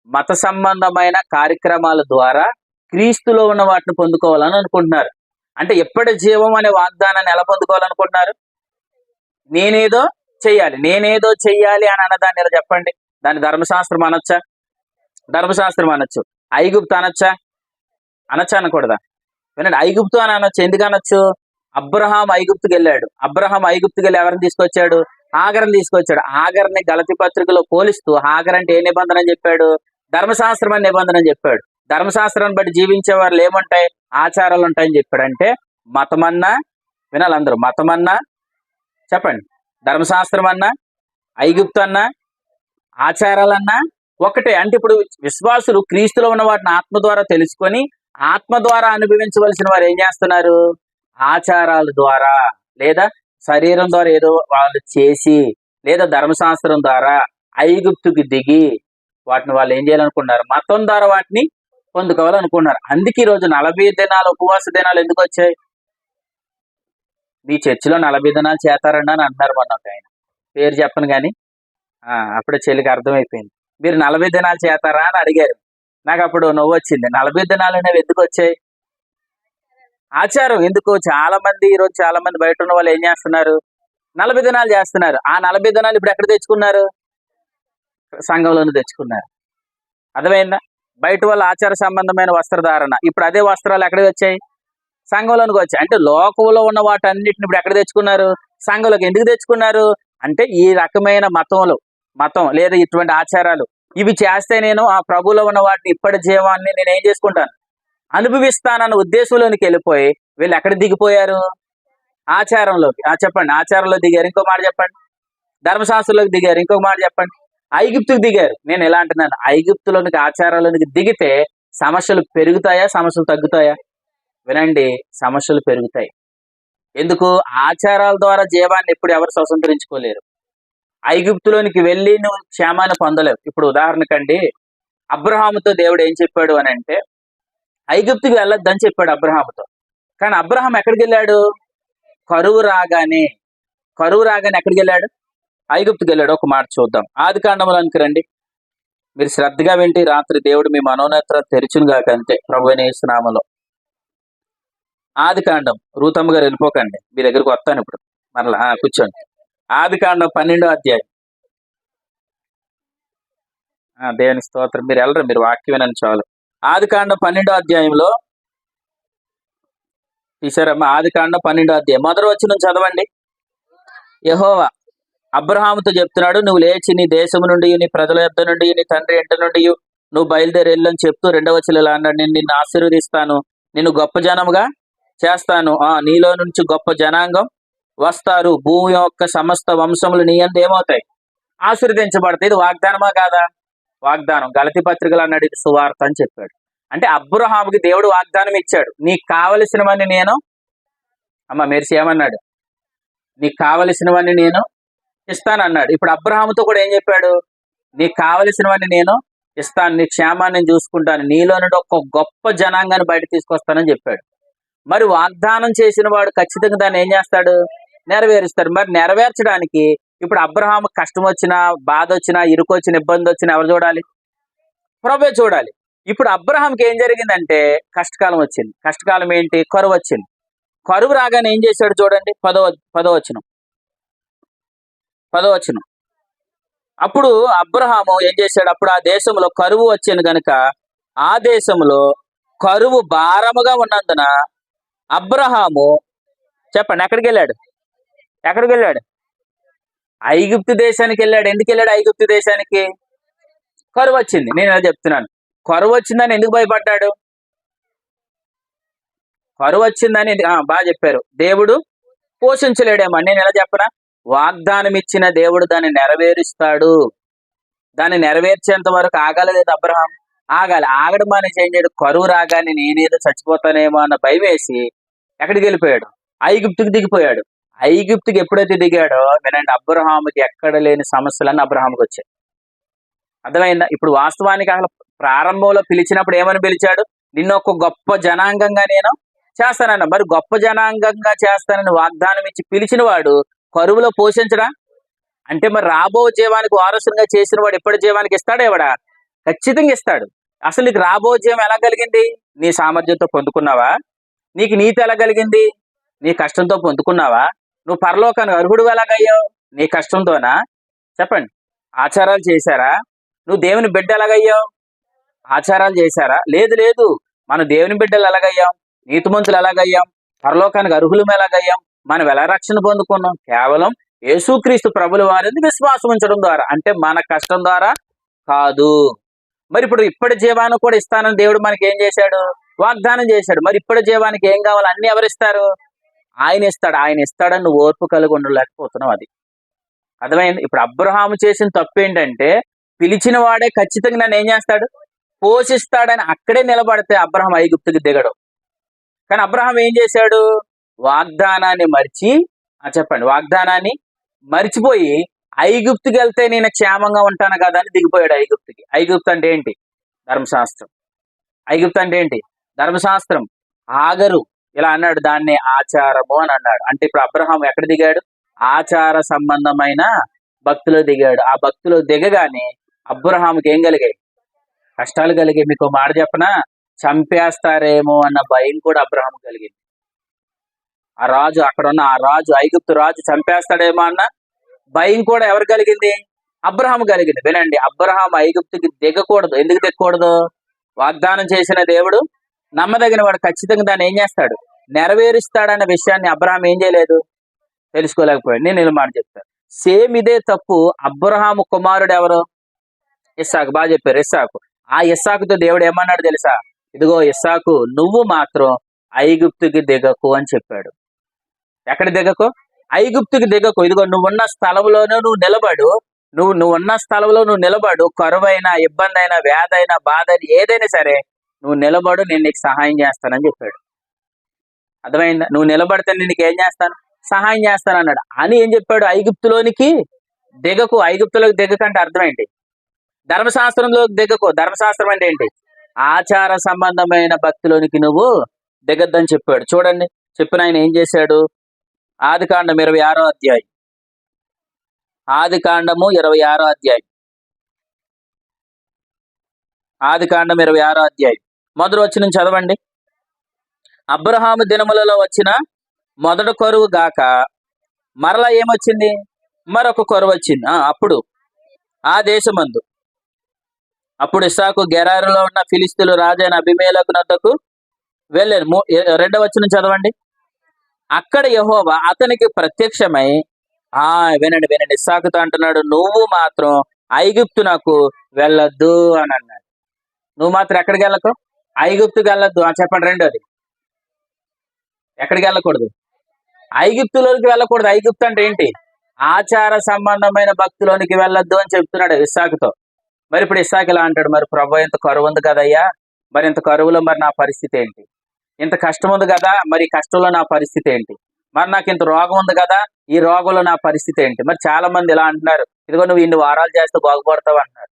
[SPEAKER 1] మత సంబంధమైన కార్యక్రమాల ద్వారా క్రీస్తులో ఉన్న వాటిని పొందుకోవాలని అనుకుంటున్నారు. అంటే ఎప్పటి జీవం అనే వాగ్దానాన్ని ఎలా పొందుకోవాలనుకుంటున్నారు? నేనేదో చెయ్యాలి అని అన్నదాన్ని ఎలా చెప్పండి? దాన్ని ధర్మశాస్త్రం అనొచ్చా? ధర్మశాస్త్రం అనొచ్చు. ఐగుప్తు అనొచ్చా? అనకూడదా? వినండి, ఐగుప్తు అని అనొచ్చు. ఎందుకు అనొచ్చు? అబ్రహాం ఐగుప్తుకి వెళ్ళాడు. అబ్రహాం ఐగుప్తుకి వెళ్ళి ఎవరిని తీసుకొచ్చాడు? హాగర్ని తీసుకొచ్చాడు. హాగర్ని గలతీ పత్రికలో పోలిస్తూ హాగర్ అంటే ఏ నిబంధన అని చెప్పాడు? ధర్మశాస్త్రం అని నిబంధన అని చెప్పాడు. ధర్మశాస్త్రాన్ని బట్టి జీవించే వారు ఏముంటాయి? ఆచారాలు ఉంటాయని చెప్పాడు. అంటే మతమన్నా, వినాలి అందరూ, మతమన్నా చెప్పండి, ధర్మశాస్త్రం అన్నా, ఐగుప్తు అన్నా, ఆచారాలన్నా ఒకటే. అంటే ఇప్పుడు విశ్వాసులు క్రీస్తులో ఉన్న వాటిని ఆత్మ ద్వారా తెలుసుకొని ఆత్మ ద్వారా అనుభవించవలసిన వారు ఏం చేస్తున్నారు? ఆచారాల ద్వారా లేదా శరీరం ద్వారా ఏదో వాళ్ళు చేసి లేదా ధర్మశాస్త్రం ద్వారా ఐగుప్తుకి దిగి వాటిని వాళ్ళు ఏం చేయాలనుకున్నారు? మతం ద్వారా వాటిని పొందుకోవాలనుకున్నారు. అందుకే ఈరోజు 40 దినాలు ఉపవాస దినాలు ఎందుకు వచ్చాయి? మీ చర్చిలో 40 దినాలు చేస్తారండి అని అంటున్నారు. మొన్న ఒక ఆయన, పేరు చెప్పను కానీ అప్పుడే చెల్లికి అర్థమైపోయింది. మీరు 40 దినాలు చేస్తారా అని అడిగారు. నాకు అప్పుడు నవ్వు వచ్చింది. 40 దినాలు అనేవి ఎందుకు వచ్చాయి? ఆచారం ఎందుకు? ఈరోజు చాలా మంది బయట ఉన్న వాళ్ళు ఏం చేస్తున్నారు? 40 దినాలు చేస్తున్నారు. ఆ 40 దినాలు ఇప్పుడు ఎక్కడ తెచ్చుకున్నారు? సంఘంలోనే తెచ్చుకున్నారు. అర్థమైందా? బయట వాళ్ళ ఆచార సంబంధమైన వస్త్రధారణ, ఇప్పుడు అదే వస్త్రాలు ఎక్కడికి వచ్చాయి? సంఘంలోనికి వచ్చాయి. అంటే లోకంలో ఉన్న వాటన్నిటిని ఇప్పుడు ఎక్కడ తెచ్చుకున్నారు? సంఘంలోకి. ఎందుకు తెచ్చుకున్నారు? అంటే ఈ రకమైన మతం లేదా ఇటువంటి ఆచారాలు ఇవి చేస్తే నేను ఆ ప్రభువులో ఉన్న వాటిని ఇప్పటి జీవాన్ని నేను ఏం చేసుకుంటాను? అనుభవిస్తానన్న ఉద్దేశంలోనికి వెళ్ళిపోయి వీళ్ళు ఎక్కడ దిగిపోయారు? ఆచారంలోకి. చెప్పండి. ఆచారంలో దిగారు. ఇంకో మాట చెప్పండి. ధర్మశాస్త్రంలోకి దిగారు. ఇంకొక మాట చెప్పండి. ఐగుప్తుకు దిగారు. నేను ఎలా అంటున్నాను? ఐగుప్తులోనికి ఆచారాల్లోనికి దిగితే సమస్యలు పెరుగుతాయా? సమస్యలు తగ్గుతాయా? వినండి, సమస్యలు పెరుగుతాయి. ఎందుకు? ఆచారాల ద్వారా జీవాన్ని ఎప్పుడు ఎవరు స్వతంత్రించుకోలేరు. ఐగుప్తులోనికి వెళ్ళి నువ్వు క్షేమాన్ని పొందలేవు. ఇప్పుడు ఉదాహరణకండి, అబ్రహాముతో దేవుడు ఏం చెప్పాడు అని అంటే, ఐగుప్తుకి వెళ్ళొద్దని చెప్పాడు అబ్రహాముతో. కానీ అబ్రహాం ఎక్కడికి వెళ్ళాడు? కరువు రాగానే ఎక్కడికి వెళ్ళాడు? ఐగుప్తుకి వెళ్ళాడు. ఒక మాట చూద్దాం. ఆదికాండములోనికి రండి. మీరు శ్రద్ధగా వింటే రాత్రి దేవుడు మీ మనోనేత్ర తెరిచును గాక. అంతే, ప్రభువైన యేసు నామములో. ఆదికాండం. రూతమ్మ గారు వెళ్ళిపోకండి, మీ దగ్గరకు వస్తాను ఇప్పుడు మరలా. కూర్చోండి. ఆదికాండం 12వ అధ్యాయం. దేవుని స్తోత్రం. మీరు వెళ్ళరు, మీరు వాక్యం వినండి చాలు. ఆదికాండం 12వ అధ్యాయంలో తీసారమ్మా. ఆదికాండం 12వ అధ్యాయం మొదటి వచనం చదవండి. యెహోవా అబ్రహాముతో చెప్తున్నాడు, నువ్వు లేచి నీ దేశము నుండి, నీ ప్రజల యొద్ద నుండి, నీ తండ్రి ఇంటి నుండి నువ్వు బయలుదేరి వెళ్ళని చెప్తూ 2వ వచనం ఇలా అన్నాడు, నేను నిన్ను ఆశీర్వదిస్తాను, నిన్ను గొప్ప జనముగా చేస్తాను. నీలో నుంచి గొప్ప జనాంగం వస్తారు. భూమి యొక్క సమస్త వంశములు నీ యందు ఏమవుతాయి? ఆశీర్వదించబడతాయి. ఇది వాగ్దానమా కాదా? వాగ్దానం. గలతీ పత్రికలు అన్నాడు ఇది సువార్త అని చెప్పాడు. అంటే అబ్రహాముకి దేవుడు వాగ్దానం ఇచ్చాడు. నీకు కావలసినవన్నీ నేను మెరిసి ఏమన్నాడు? నీకు కావలసినవన్నీ నేను ఇస్తానన్నాడు. ఇప్పుడు అబ్రహాముతో కూడా ఏం చెప్పాడు? నీకు కావలసినవన్నీ నేను ఇస్తాను, నీ క్షేమాన్ని నేను చూసుకుంటాను, నీలో నుండి ఒక గొప్ప జనాంగాన్ని బయట తీసుకొస్తానని చెప్పాడు. మరి వాగ్దానం చేసిన వాడు ఖచ్చితంగా దాన్ని ఏం చేస్తాడు? నెరవేరుస్తాడు. మరి నెరవేర్చడానికి ఇప్పుడు అబ్రహాము కష్టం వచ్చినా, బాధ వచ్చినా, ఇరుకు వచ్చిన, ఇబ్బంది వచ్చినా ఎవరు చూడాలి? ప్రభువే చూడాలి. ఇప్పుడు అబ్రహాంకి ఏం జరిగిందంటే కష్టకాలం వచ్చింది. కష్టకాలం ఏంటి? కరువు వచ్చింది. కరువు రాగానే ఏం చేశాడు చూడండి. పదో వచనం. అప్పుడు అబ్రహాము ఏం చేశాడు? అప్పుడు ఆ దేశంలో కరువు వచ్చింది కనుక ఆ దేశంలో కరువు భారముగా ఉన్నందున అబ్రహాము, చెప్పండి, ఎక్కడికి వెళ్ళాడు? ఐగుప్తు దేశానికి వెళ్ళాడు. ఎందుకు వెళ్ళాడు ఐగుప్తు దేశానికి? కరువు వచ్చింది. నేను ఎలా చెప్తున్నాను, కరువు వచ్చిందని ఎందుకు భయపడ్డాడు? కరువు వచ్చిందని బాగా చెప్పారు. దేవుడు పోషించలేడేమో. నేను ఎలా చెప్పనా? వాగ్దానం ఇచ్చిన దేవుడు దాన్ని నెరవేరుస్తాడు. దాన్ని నెరవేర్చేంత వరకు ఆగలేదు అబ్రహాం. ఆగడం అనేసి ఏం చేయడు? కరువు రాగానే నేనేదో చచ్చిపోతానేమో అన్న భయం వేసి ఎక్కడికి వెళ్ళిపోయాడు? ఐగుప్తుకి దిగిపోయాడు. ఐగుప్తుకి ఎప్పుడైతే దిగాడో వినండి, అబ్రహాముకి ఎక్కడ లేని సమస్యలన్నీ అబ్రహాముకి వచ్చాయి. అర్థమైందా? ఇప్పుడు వాస్తవానికి అసలు ప్రారంభంలో పిలిచినప్పుడు ఏమని పిలిచాడు? నిన్ను ఒక గొప్ప జనాంగంగా నేను చేస్తానన్న. మరి గొప్ప జనాంగంగా చేస్తానని వాగ్దానం ఇచ్చి పిలిచిన వాడు కరువులో పోషించడా? అంటే మరి రాబో జీవానికి వారసుగా చేసిన వాడు ఎప్పటి జీవానికి ఇస్తాడు? ఎవడా? ఖచ్చితంగా ఇస్తాడు. అసలు నీకు రాబో జీవం ఎలా కలిగింది? నీ సామర్థ్యంతో పొందుకున్నావా? నీకు నీతి ఎలా కలిగింది? నీ కష్టంతో పొందుకున్నావా? నువ్వు పరలోకానికి అర్హుడు ఎలాగయ్యావు? నీ కష్టంతోనా? చెప్పండి. ఆచారాలు చేశారా? నువ్వు దేవుని బిడ్డ ఎలాగయ్యావు? ఆచారాలు చేశారా? లేదు. మన దేవుని బిడ్డలు ఎలాగయ్యాం? నీతిమంతులు ఎలాగయ్యాం? పరలోకానికి అర్హులం ఎలాగయ్యాం? మనం ఎలా రక్షణ పొందుకున్నాం? కేవలం యేసుక్రీస్తు ప్రభుల వారిని విశ్వాసం ఉంచడం ద్వారా. అంటే మన కష్టం ద్వారా కాదు. మరి ఇప్పుడు ఇప్పటి జీవాన్ని కూడా ఇస్తానని దేవుడు మనకి ఏం చేశాడు? వాగ్దానం చేశాడు. మరి ఇప్పటి జీవానికి ఏం కావాలి? అన్ని ఎవరిస్తారు? ఆయన ఇస్తాడని నువ్వు ఓర్పు కలిగి ఉండలేకపోతున్నావు. అది అర్థమైంది. ఇప్పుడు అబ్రహాము చేసిన తప్పు ఏంటంటే పిలిచిన వాడే ఖచ్చితంగా నన్ను ఏం చేస్తాడు? పోషిస్తాడని అక్కడే నిలబడితే అబ్రహాం ఐగుప్తుకి దిగడు. కానీ అబ్రహాం ఏం చేశాడు? వాగ్దానాన్ని మర్చిపోయి ఐగుప్తుకి వెళ్తే నేను క్షేమంగా ఉంటాను కదా అని దిగిపోయాడు ఐగుప్తుకి. ఐగుప్తు అంటే ఏంటి? ధర్మశాస్త్రం. ఆగరు ఇలా అన్నాడు, దాన్ని ఆచారము అని అన్నాడు. అంటే ఇప్పుడు అబ్రహాం ఎక్కడ దిగాడు? ఆచార సంబంధమైన భక్తిలో దిగాడు. ఆ భక్తిలో దిగగానే అబ్రహాముకి ఏం కలిగాయి? కష్టాలు కలిగాయి. మీకు మాట చెప్పనా, చంపేస్తారేమో అన్న భయం కూడా అబ్రహాము కలిగింది. ఆ రాజు, అక్కడ ఉన్న ఆ రాజు, ఐగుప్తు రాజు చంపేస్తాడేమో అన్న భయం కూడా ఎవరు కలిగింది? అబ్రహాము కలిగింది. వినండి, అబ్రహాం ఐగుప్తుకి దిగకూడదు. ఎందుకు దిగకూడదు? వాగ్దానం చేసిన దేవుడు నమ్మదగిన వాడు, ఖచ్చితంగా దాన్ని ఏం చేస్తాడు? నెరవేరుస్తాడన్న విషయాన్ని అబ్రహాం ఏం చేయలేదు, తెలుసుకోలేకపోయాడు. నేను ఇలా మాట చెప్తాను, సేమ్ ఇదే తప్పు. అబ్రహాము కుమారుడు ఎవరు? ఇస్సాకు. బాగా చెప్పారు, ఇస్సాకు. ఆ ఇస్సాకుతో దేవుడు ఏమన్నాడు తెలుసా? ఇదిగో ఇస్సాకు, నువ్వు మాత్రం ఐగుప్తుకి దిగకు అని చెప్పాడు. ఎక్కడ దిగకు? ఐగుప్తుకి దిగకు. ఇదిగో నువ్వున్న స్థలంలోనే నువ్వు నిలబడు. నువ్వున్న స్థలంలో నువ్వు నిలబడు. కరువైనా, ఇబ్బంది అయినా, వ్యాధి అయినా, బాధ అయినా, ఏదైనా సరే నువ్వు నిలబడు, నేను నీకు సహాయం చేస్తానని చెప్పాడు. అర్థమైందా? నువ్వు నిలబడితే నేను నీకు ఏం చేస్తాను? సహాయం చేస్తాను అన్నాడు. అని ఏం చెప్పాడు? ఐగుప్తులోనికి దిగకు. ఐగుప్తులోకి దిగకంటే అర్థం ఏంటి? ధర్మశాస్త్రంలోకి దిగకు. ధర్మశాస్త్రం అంటే ఏంటి? ఆచార సంబంధమైన భక్తిలోనికి నువ్వు దిగద్దని చెప్పాడు. చూడండి, చెప్పిన ఆయన ఏం చేశాడు? ఆదికాండం 26వ అధ్యాయం. ఆదికాండము 26వ అధ్యాయం. ఆదికాండం 26వ అధ్యాయం మొదటి వచనం చదవండి. అబ్రహాము దినములలో వచ్చిన మొదటి కరువు గాక మరలా ఏమొచ్చింది? మరొక కరువు వచ్చింది. అప్పుడు ఆ దేశమందు అప్పుడు ఇస్సాకు గెరారులో ఉన్న ఫిలిస్తీయుల రాజైన అబీమెలెకు నద్దకు వెళ్ళాను. రెండవ వచనం చదవండి. అక్కడ యెహోవా అతనికి ప్రత్యక్షమై, వినండి వినండి, ఇస్సాకుతో అంటున్నాడు, నువ్వు మాత్రం ఐగుప్తునకు వెళ్ళొద్దు అని అన్నాడు. నువ్వు మాత్రం ఎక్కడికి వెళ్ళకు? ఐగుప్తుకి వెళ్ళొద్దు. చెప్పండి రెండోది. ఎక్కడికి వెళ్ళకూడదు? ఐగుప్తులోనికి వెళ్ళకూడదు. ఐగుప్తు అంటే ఏంటి? ఆచార సంబంధమైన భక్తిలోనికి వెళ్ళొద్దు అని చెప్తున్నాడు ఇస్సాకుతో. మరి ఇప్పుడు ఇస్సాకు ఇలా అంటాడు, మరి ప్రభు ఇంత కరువు ఉంది కదయ్యా, మరి ఇంత కరువులో మరి నా పరిస్థితి ఏంటి? ఇంత కష్టం ఉంది కదా, మరి కష్టంలో నా పరిస్థితి ఏంటి? మరి నాకు ఇంత రోగం ఉంది కదా, ఈ రోగంలో నా పరిస్థితి ఏంటి? మరి చాలా మంది ఇలా అంటున్నారు, ఇదిగో నువ్వు ఇన్ని వారాలు చేస్తే బాగుపడతావు అంటున్నారు.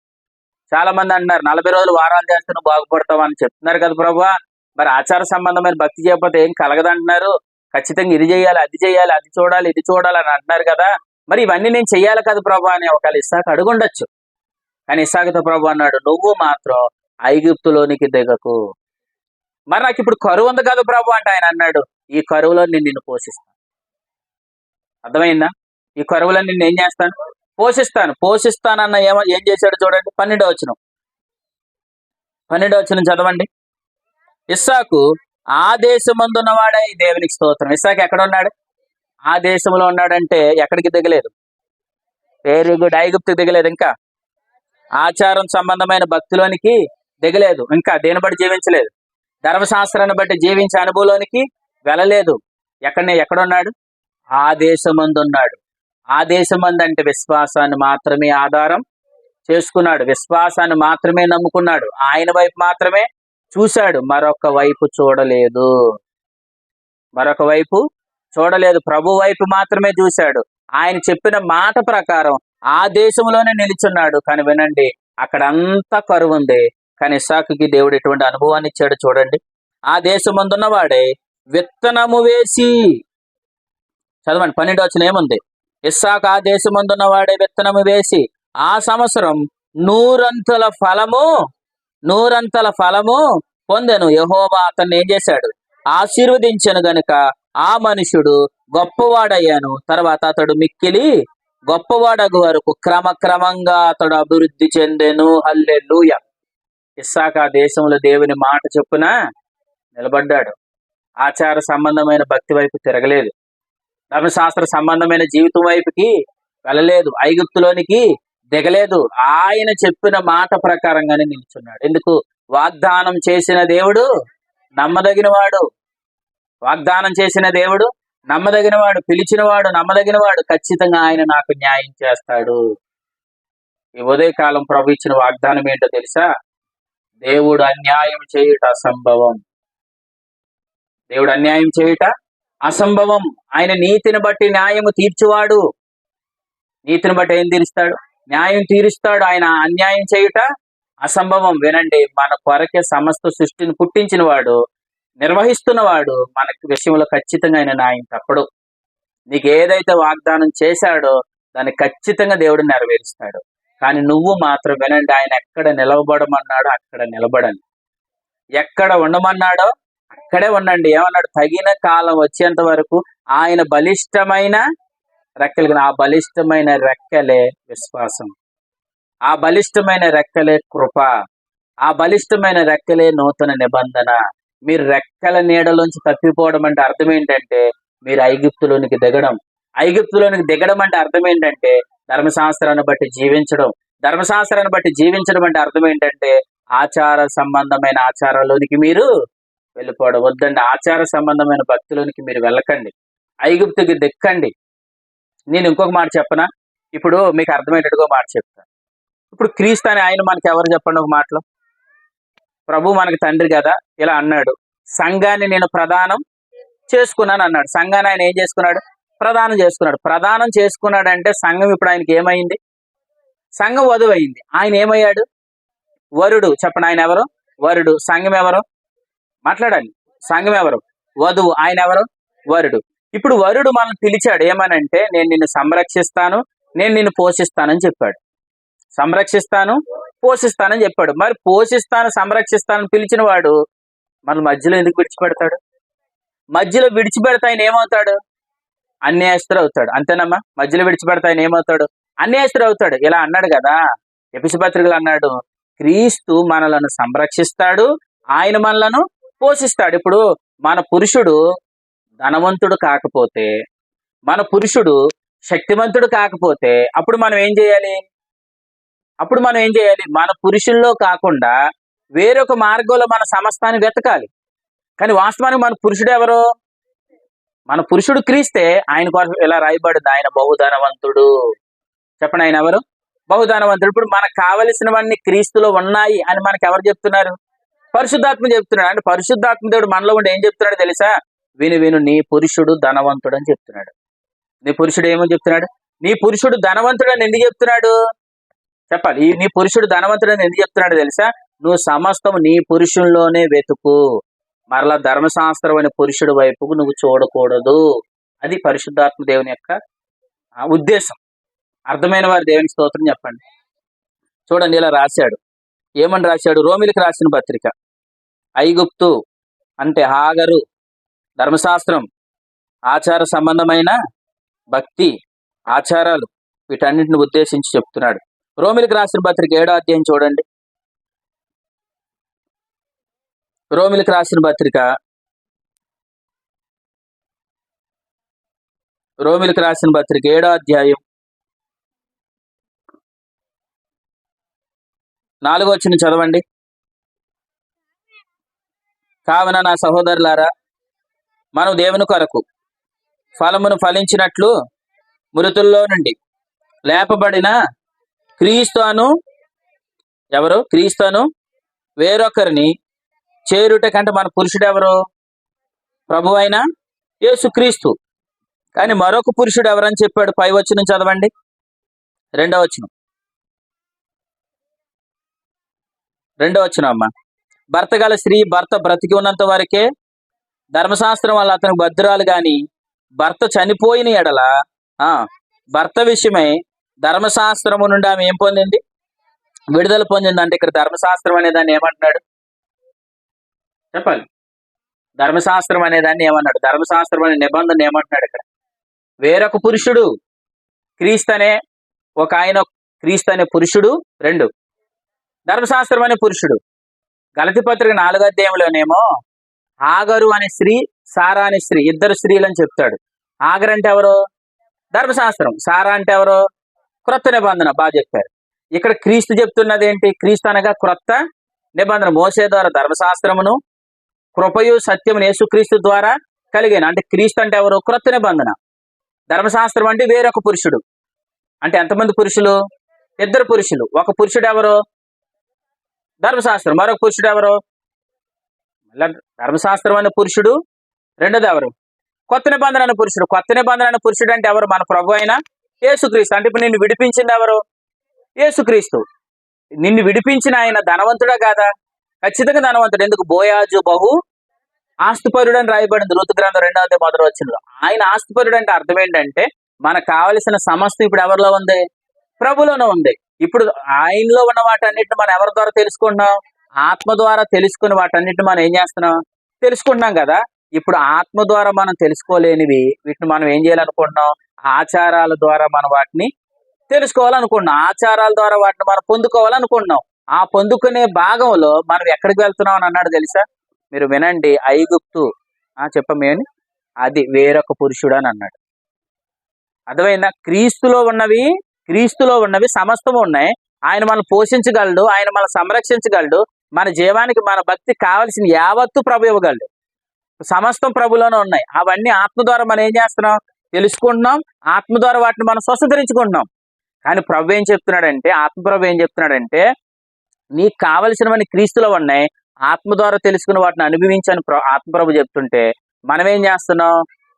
[SPEAKER 1] చాలా మంది అంటున్నారు 40 రోజులు వారాలు చేస్తే నువ్వు బాగుపడతావు అని చెప్తున్నారు కదా ప్రభువా. మరి ఆచార సంబంధమైన భక్తి చేయకపోతే ఏం కలగదంటున్నారు. ఖచ్చితంగా ఇది చేయాలి, అది చేయాలి, అది చూడాలి, ఇది చూడాలి అని అంటున్నారు కదా. మరి ఇవన్నీ నేను చెయ్యాలి కదా ప్రభు అని ఒకవేళ ఇస్సాకు అడుగుండొచ్చు. కానీ ఇస్సాకుతో ప్రభు అన్నాడు, నువ్వు మాత్రం ఐగుప్తులోనికి దిగకు. మరి నాకు ఇప్పుడు కరువు ఉంది కదా ప్రభు అంటే ఆయన అన్నాడు, ఈ కరువులో నేను నిన్ను పోషిస్తాను. అర్థమైందా? ఈ కరువులో నిన్ను ఏం చేస్తాను? పోషిస్తానన్న ఏం చేశాడు చూడండి. 12వ వచనం చదవండి. ఇస్సాకు ఆ దేశమందున్నవాడే దేవునికి స్తోత్రం. ఇస్సాకు ఎక్కడ ఉన్నాడు? ఆ దేశంలో ఉన్నాడంటే ఎక్కడికి దిగలేదు? వెరీ గుడ్, ఐగుప్తుకి దిగలేదు. ఇంకా ఆచారం సంబంధమైన భక్తిలోనికి దిగలేదు. ఇంకా దేని బట్టి జీవించలేదు? ధర్మశాస్త్రాన్ని బట్టి జీవించే అనుభవంలోనికి వెళ్ళలేదు. ఎక్కడున్నాడు? ఆ దేశమందున్నాడు. ఆ దేశమందు అంటే విశ్వాసాన్ని మాత్రమే ఆధారం చేసుకున్నాడు, విశ్వాసాన్ని మాత్రమే నమ్ముకున్నాడు, ఆయన వైపు మాత్రమే చూశాడు, మరొక వైపు చూడలేదు. ప్రభు వైపు మాత్రమే చూశాడు. ఆయన చెప్పిన మాట ప్రకారం ఆ దేశంలోనే నిలిచున్నాడు. కానీ వినండి, అక్కడ అంతా కరువు ఉంది. కానీ ఇస్సాకుకి దేవుడు ఎటువంటి అనుభవాన్ని ఇచ్చాడు చూడండి. ఆ దేశమందున్నవాడే విత్తనము వేసి, చదవండి 12వ వచనం ఏముంది? ఇస్సాకు ఆ దేశమందున్నవాడే విత్తనము వేసి ఆ సంవత్సరం నూరంతల ఫలము పొందెను. యెహోవా అతన్ని ఏం చేశాడు? ఆశీర్వదించెను గనుక ఆ మనుషుడు గొప్పవాడయ్యాను. తర్వాత అతడు మిక్కిలి గొప్పవాడగు వరకు క్రమక్రమంగా అతడు అభివృద్ధి చెందెను. హల్లెలూయా. ఇస్సాకు ఆ దేశంలో దేవుని మాట చొప్పున నిలబడ్డాడు. ఆచార సంబంధమైన భక్తి వైపు తిరగలేదు, ధర్మశాస్త్ర సంబంధమైన జీవితం వైపుకి వెళ్ళలేదు, ఐగుప్తులోనికి దిగలేదు. ఆయన చెప్పిన మాట ప్రకారంగానే నిల్చున్నాడు. ఎందుకు? వాగ్దానం చేసిన దేవుడు నమ్మదగినవాడు. వాగ్దానం చేసిన దేవుడు నమ్మదగినవాడు, పిలిచినవాడు నమ్మదగినవాడు. ఖచ్చితంగా ఆయన నాకు న్యాయం చేస్తాడు. ఈ ఉదయకాలం ప్రభు ఇచ్చిన వాగ్దానం ఏంటో తెలుసా? దేవుడు అన్యాయం చేయుట అసంభవం. దేవుడు అన్యాయం చేయుట అసంభవం. ఆయన నీతిని బట్టి న్యాయము తీర్చువాడు. నీతిని బట్టి ఏం తీరుస్తాడు? న్యాయం తీరుస్తాడు. ఆయన అన్యాయం చేయుట అసంభవం. వినండి, మన కొరకే సమస్త సృష్టిని పుట్టించిన వాడు, నిర్వహిస్తున్నవాడు, మనకి విషయంలో ఖచ్చితంగా ఆయన న్యాయం తప్పడు. నీకు ఏదైతే వాగ్దానం చేశాడో దాన్ని ఖచ్చితంగా దేవుడు నెరవేరుస్తాడు. కానీ నువ్వు మాత్రం వినండి, ఆయన ఎక్కడ నిలవబడమన్నాడో అక్కడ నిలబడండి, ఎక్కడ ఉండమన్నాడో అక్కడే ఉండండి. ఏమన్నాడు? తగిన కాలం వచ్చేంత వరకు ఆయన బలిష్టమైన రెక్కలు, ఆ బలిష్టమైన రెక్కలే విశ్వాసం, ఆ బలిష్టమైన రెక్కలే కృప, ఆ బలిష్టమైన రెక్కలే నూతన నిబంధన. మీరు రెక్కల నీడలోంచి తప్పిపోవడం అంటే అర్థం ఏంటంటే మీరు ఐగుప్తులోనికి దిగడం. ఐగుప్తులోనికి దిగడం అంటే అర్థం ఏంటంటే ధర్మశాస్త్రాన్ని బట్టి జీవించడం. ధర్మశాస్త్రాన్ని బట్టి జీవించడం అంటే అర్థం ఏంటంటే ఆచార సంబంధమైన ఆచారాల్లోనికి మీరు వెళ్ళిపోవడం. వద్దండి, ఆచార సంబంధమైన భక్తిలోనికి మీరు వెళ్ళకండి, ఐగుప్తుకి దిక్కండి. నేను ఇంకొక మాట చెప్పనా? ఇప్పుడు మీకు అర్థమయ్యేటట్టుగా మాట చెప్తాను. ఇప్పుడు క్రీస్తు అని ఆయన మనకి ఎవరు చెప్పండి ఒక మాటలో? ప్రభు మనకి తండ్రి కదా, ఇలా అన్నాడు, సంఘాన్ని నేను ప్రదానం చేసుకున్నాను అన్నాడు. సంఘాన్ని ఆయన ఏం చేసుకున్నాడు? ప్రదానం చేసుకున్నాడు. ప్రదానం చేసుకున్నాడు అంటే సంఘం ఇప్పుడు ఆయనకి ఏమైంది? సంఘం వధువు అయింది. ఆయన ఏమయ్యాడు? వరుడు. చెప్పండి, ఆయన ఎవరు? వరుడు. సంఘం ఎవరు? మాట్లాడాలి. సంఘం ఎవరు? వధువు. ఆయన ఎవరు? వరుడు. ఇప్పుడు వరుడు మనల్ని పిలిచాడు ఏమనంటే నేను నిన్ను సంరక్షిస్తాను, నేను నిన్ను పోషిస్తానని చెప్పాడు. సంరక్షిస్తాను, పోషిస్తానని చెప్పాడు. మరి పోషిస్తాను, సంరక్షిస్తానని పిలిచిన వాడు మన మధ్యలో ఎందుకు విడిచిపెడతాడు? మధ్యలో విడిచిపెడితే ఆయన ఏమవుతాడు? అన్యాయస్తుడు అవుతాడు. అంతేనమ్మా? మధ్యలో విడిచిపెడితే ఆయన ఏమవుతాడు? అన్యాయస్తుడు అవుతాడు. ఇలా అన్నాడు కదా ఎఫెసీ పత్రికలో, అన్నాడు క్రీస్తు మనలను సంరక్షిస్తాడు, ఆయన మనలను పోషిస్తాడు. ఇప్పుడు మన పురుషుడు ధనవంతుడు కాకపోతే, మన పురుషుడు శక్తివంతుడు కాకపోతే అప్పుడు మనం ఏం చేయాలి? మన పురుషుల్లో కాకుండా వేరొక మార్గంలో మన సమస్తాన్ని వెతకాలి. కానీ వాస్తవానికి మన పురుషుడు ఎవరు? మన పురుషుడు క్రీస్తే. ఆయన కోసం ఇలా రాయబడింది, ఆయన బహుధనవంతుడు. చెప్పండి, ఆయన ఎవరు? బహుధనవంతుడు. ఇప్పుడు మనకు కావలసినవన్నీ క్రీస్తులో ఉన్నాయి అని మనకు ఎవరు చెప్తున్నారు? పరిశుద్ధాత్మ చెప్తున్నాడు. అంటే పరిశుద్ధాత్మ దేవుడు మనలో ఉండి ఏం చెప్తున్నాడు తెలుసా? విను నీ పురుషుడు ధనవంతుడు అని చెప్తున్నాడు. నీ పురుషుడు ఏమని చెప్తున్నాడు? నీ పురుషుడు ధనవంతుడు అని ఎందుకు చెప్తున్నాడు? చెప్పాలి. నీ పురుషుడు ధనవంతుడు అని ఎందుకు చెప్తున్నాడు తెలుసా? నువ్వు సమస్తం నీ పురుషుల్లోనే వెతుకు, మరలా ధర్మశాస్త్రం అనే పురుషుడు వైపుకు నువ్వు చూడకూడదు. అది పరిశుద్ధాత్మ దేవుని యొక్క ఉద్దేశం. అర్థమైన వారు దేవునికి స్తోత్రం చెప్పండి. చూడండి, ఇలా రాశాడు. ఏమని రాశాడు? రోమిలికి రాసిన పత్రిక, ఐగుప్తు అంటే హాగరు, ధర్మశాస్త్రం, ఆచార సంబంధమైన భక్తి, ఆచారాలు, వీటన్నింటిని ఉద్దేశించి చెప్తున్నాడు. రోమిలికి రాసిన పత్రిక 7వ అధ్యాయం చూడండి. రోమిలికి రాసిన పత్రిక 7వ అధ్యాయం 4వ వచనం చదవండి. కావున నా సహోదరులారా, మనం దేవుని కొరకు ఫలమును ఫలించినట్లు మృతుల్లో నుండి లేపబడిన క్రీస్తును, ఎవరు? క్రీస్తును వేరొకరిని చేరుట కంటే మన పురుషుడు ఎవరు? ప్రభు అయిన యేసుక్రీస్తు. కానీ మరొక పురుషుడు ఎవరని చెప్పాడు? పై వచనం చదవండి, 2వ వచనం. 2వ వచనం అమ్మ. భర్త గల స్త్రీ భర్త బ్రతికి ఉన్నంత వరకే ధర్మశాస్త్రం వల్ల అతనికి భద్రాలు, గాని భర్త చనిపోయిన ఎడల భర్త విషయమై ధర్మశాస్త్రము నుండి ఆమె ఏం పొందింది? విడుదల పొందింది. అంటే ఇక్కడ ధర్మశాస్త్రం అనే దాన్ని ఏమంటున్నాడు? చెప్పాలి. ధర్మశాస్త్రం అనే దాన్ని ఏమన్నాడు? ధర్మశాస్త్రం అనే నిబంధన ఏమంటున్నాడు ఇక్కడ? వేరొక పురుషుడు, క్రీస్తు అనే ఒక ఆయన, క్రీస్తు అనే పురుషుడు, 2 ధర్మశాస్త్రం అనే పురుషుడు. గలతీ పత్రిక 4వ అధ్యాయంలోనేమో ఆగరు అనే స్త్రీ, సారా అనే స్త్రీ, ఇద్దరు స్త్రీలు అని చెప్తాడు. ఆగరు అంటే ఎవరు? ధర్మశాస్త్రం. సారా అంటే ఎవరు? క్రొత్త నిబంధన. బాగా చెప్పారు. ఇక్కడ క్రీస్తు చెప్తున్నది ఏంటి? క్రీస్తు అనగా క్రొత్త నిబంధన. మోసే ద్వారా ధర్మశాస్త్రమును, కృపయు సత్యమును యేసుక్రీస్తు ద్వారా కలిగాను. అంటే క్రీస్తు అంటే ఎవరు? క్రొత్త నిబంధన. ధర్మశాస్త్రం అంటే వేరొక పురుషుడు. అంటే ఎంతమంది పురుషులు? 2 పురుషులు. ఒక పురుషుడు ఎవరు? ధర్మశాస్త్రం. మరొక పురుషుడు ఎవరు? ధర్మశాస్త్రం అనే పురుషుడు. 2ది ఎవరు? కొత్త నిబంధన అనే పురుషుడు. కొత్త నిబంధన అనే పురుషుడు అంటే ఎవరు? మన ప్రభు అయిన యేసుక్రీస్తు. అంటే ఇప్పుడు నిన్ను విడిపించింది ఎవరు? యేసుక్రీస్తు. నిన్ను విడిపించిన ఆయన ధనవంతుడా కాదా? ఖచ్చితంగా ధనవంతుడు. ఎందుకు? బోయాజు బహు ఆస్తిపరుడు అని రాయబడింది ఋతు గ్రంథం 2వ అధ్యాయం 1వ వచనంలో. ఆయన ఆస్తిపరుడు అంటే అర్థం ఏంటంటే మనకు కావలసిన సమస్తం ఇప్పుడు ఎవరిలో ఉంది? ప్రభులోనే ఉంది. ఇప్పుడు ఆయనలో ఉన్న వాటన్నిటిని మనం ఎవరి ద్వారా తెలుసుకుంటున్నాం? ఆత్మ ద్వారా తెలుసుకుని వాటన్నిటిని మనం ఏం చేస్తున్నాం? తెలుసుకుంటున్నాం కదా. ఇప్పుడు ఆత్మ ద్వారా మనం తెలుసుకోలేనివి వీటిని మనం ఏం చేయాలనుకుంటున్నాం? ఆచారాల ద్వారా మనం వాటిని తెలుసుకోవాలనుకుంటున్నాం. ఆచారాల ద్వారా వాటిని మనం పొందుకోవాలనుకుంటున్నాం. ఆ పొందుకునే భాగంలో మనం ఎక్కడికి వెళ్తున్నాం అని అన్నాడు తెలుసా? మీరు వినండి. ఐగుప్తు చెప్పమేని అది వేరొక పురుషుడు అని అన్నాడు. అర్థమైందా? క్రీస్తులో ఉన్నవి సమస్తము ఉన్నాయి. ఆయన మనం పోషించగలడు, ఆయన మనం సంరక్షించగలడు, మన జీవానికి మన భక్తి కావలసిన యావత్తు ప్రభు ఇవ్వగలడు. సమస్తం ప్రభులోనే ఉన్నాయి. అవన్నీ ఆత్మ ద్వారా మనం ఏం చేస్తున్నాం? తెలుసుకుంటున్నాం. ఆత్మ ద్వారా వాటిని మనం స్వతంత్రించుకుంటున్నాం. కానీ ప్రభు ఏం చెప్తున్నాడంటే, ఆత్మప్రభు ఏం చెప్తున్నాడంటే, నీకు కావలసినవన్నీ క్రీస్తులో ఉన్నాయి, ఆత్మ ద్వారా తెలుసుకున్న వాటిని అనుభవించని ఆత్మప్రభు చెప్తుంటే మనం ఏం చేస్తున్నాం?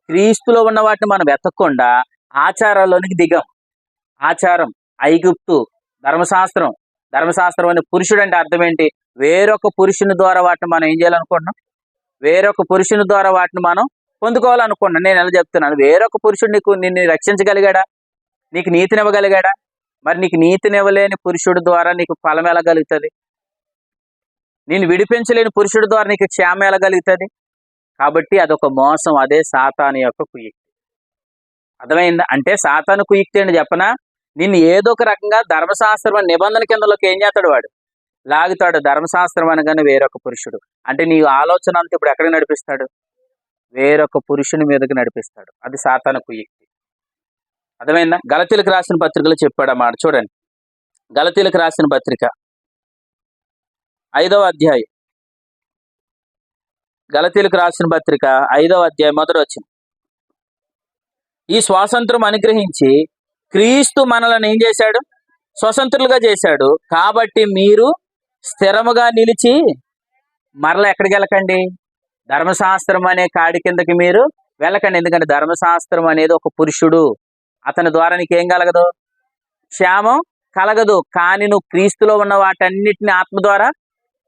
[SPEAKER 1] క్రీస్తులో ఉన్న వాటిని మనం వెతకకుండా ఆచారాల్లోనికి దిగాం. ఆచారం, ఐగుప్తు, ధర్మశాస్త్రం అనే పురుషుడు అంటే అర్థం ఏంటి? వేరొక పురుషుని ద్వారా వాటిని మనం ఏం చేయాలనుకుంటున్నాం? వేరొక పురుషుని ద్వారా వాటిని మనం పొందుకోవాలనుకుంటున్నాం. నేను ఎలా చెప్తున్నాను? వేరొక పురుషుడు నిన్ను రక్షించగలిగాడా? నీకు నీతినివ్వగలిగాడా? మరి నీకు నీతినివ్వలేని పురుషుడు ద్వారా నీకు ఫలం ఎలా కలుగుతుంది? నేను విడిపించలేని పురుషుడి ద్వారా నీకు క్షేమం ఎలా కలుగుతుంది? కాబట్టి అదొక మోసం. అదే సాతాను యొక్క కుయుక్తి. అర్థమైందా? అంటే సాతాను కుయుక్తి అని చెప్పనా? నిన్ను ఏదో ఒక రకంగా ధర్మశాస్త్రం నిబంధన కిందలోకి ఏం చేస్తాడు? వాడు లాగుతాడు. ధర్మశాస్త్రం అనగానే వేరొక పురుషుడు అంటే నీ ఆలోచన అంతా ఇప్పుడు ఎక్కడికి నడిపిస్తాడు? వేరొక పురుషుని మీదకి నడిపిస్తాడు. అది సాతాను కుయుక్తి. అర్థమైందా? గలతీలకు రాసిన పత్రికలో చెప్పాడు అన్నమాట. చూడండి, గలతీలకు రాసిన పత్రిక 5వ అధ్యాయం. గలతీలకు రాసిన పత్రిక 5వ అధ్యాయం మొదటి వచనం. ఈ స్వాతంత్రం అనుగ్రహించి క్రీస్తు మనల్ని ఏం చేశాడు? స్వతంత్రులుగా చేశాడు. కాబట్టి మీరు స్థిరముగా నిలిచి మరల ఎక్కడికి వెళ్ళకండి? ధర్మశాస్త్రం అనే కాడి కిందకి మీరు వెళ్ళకండి. ఎందుకంటే ధర్మశాస్త్రం అనేది ఒక పురుషుడు. అతని ద్వారా నీకేం కలగదు? క్షేమం కలగదు. కానీ నువ్వు క్రీస్తులో ఉన్న వాటన్నిటిని ఆత్మ ద్వారా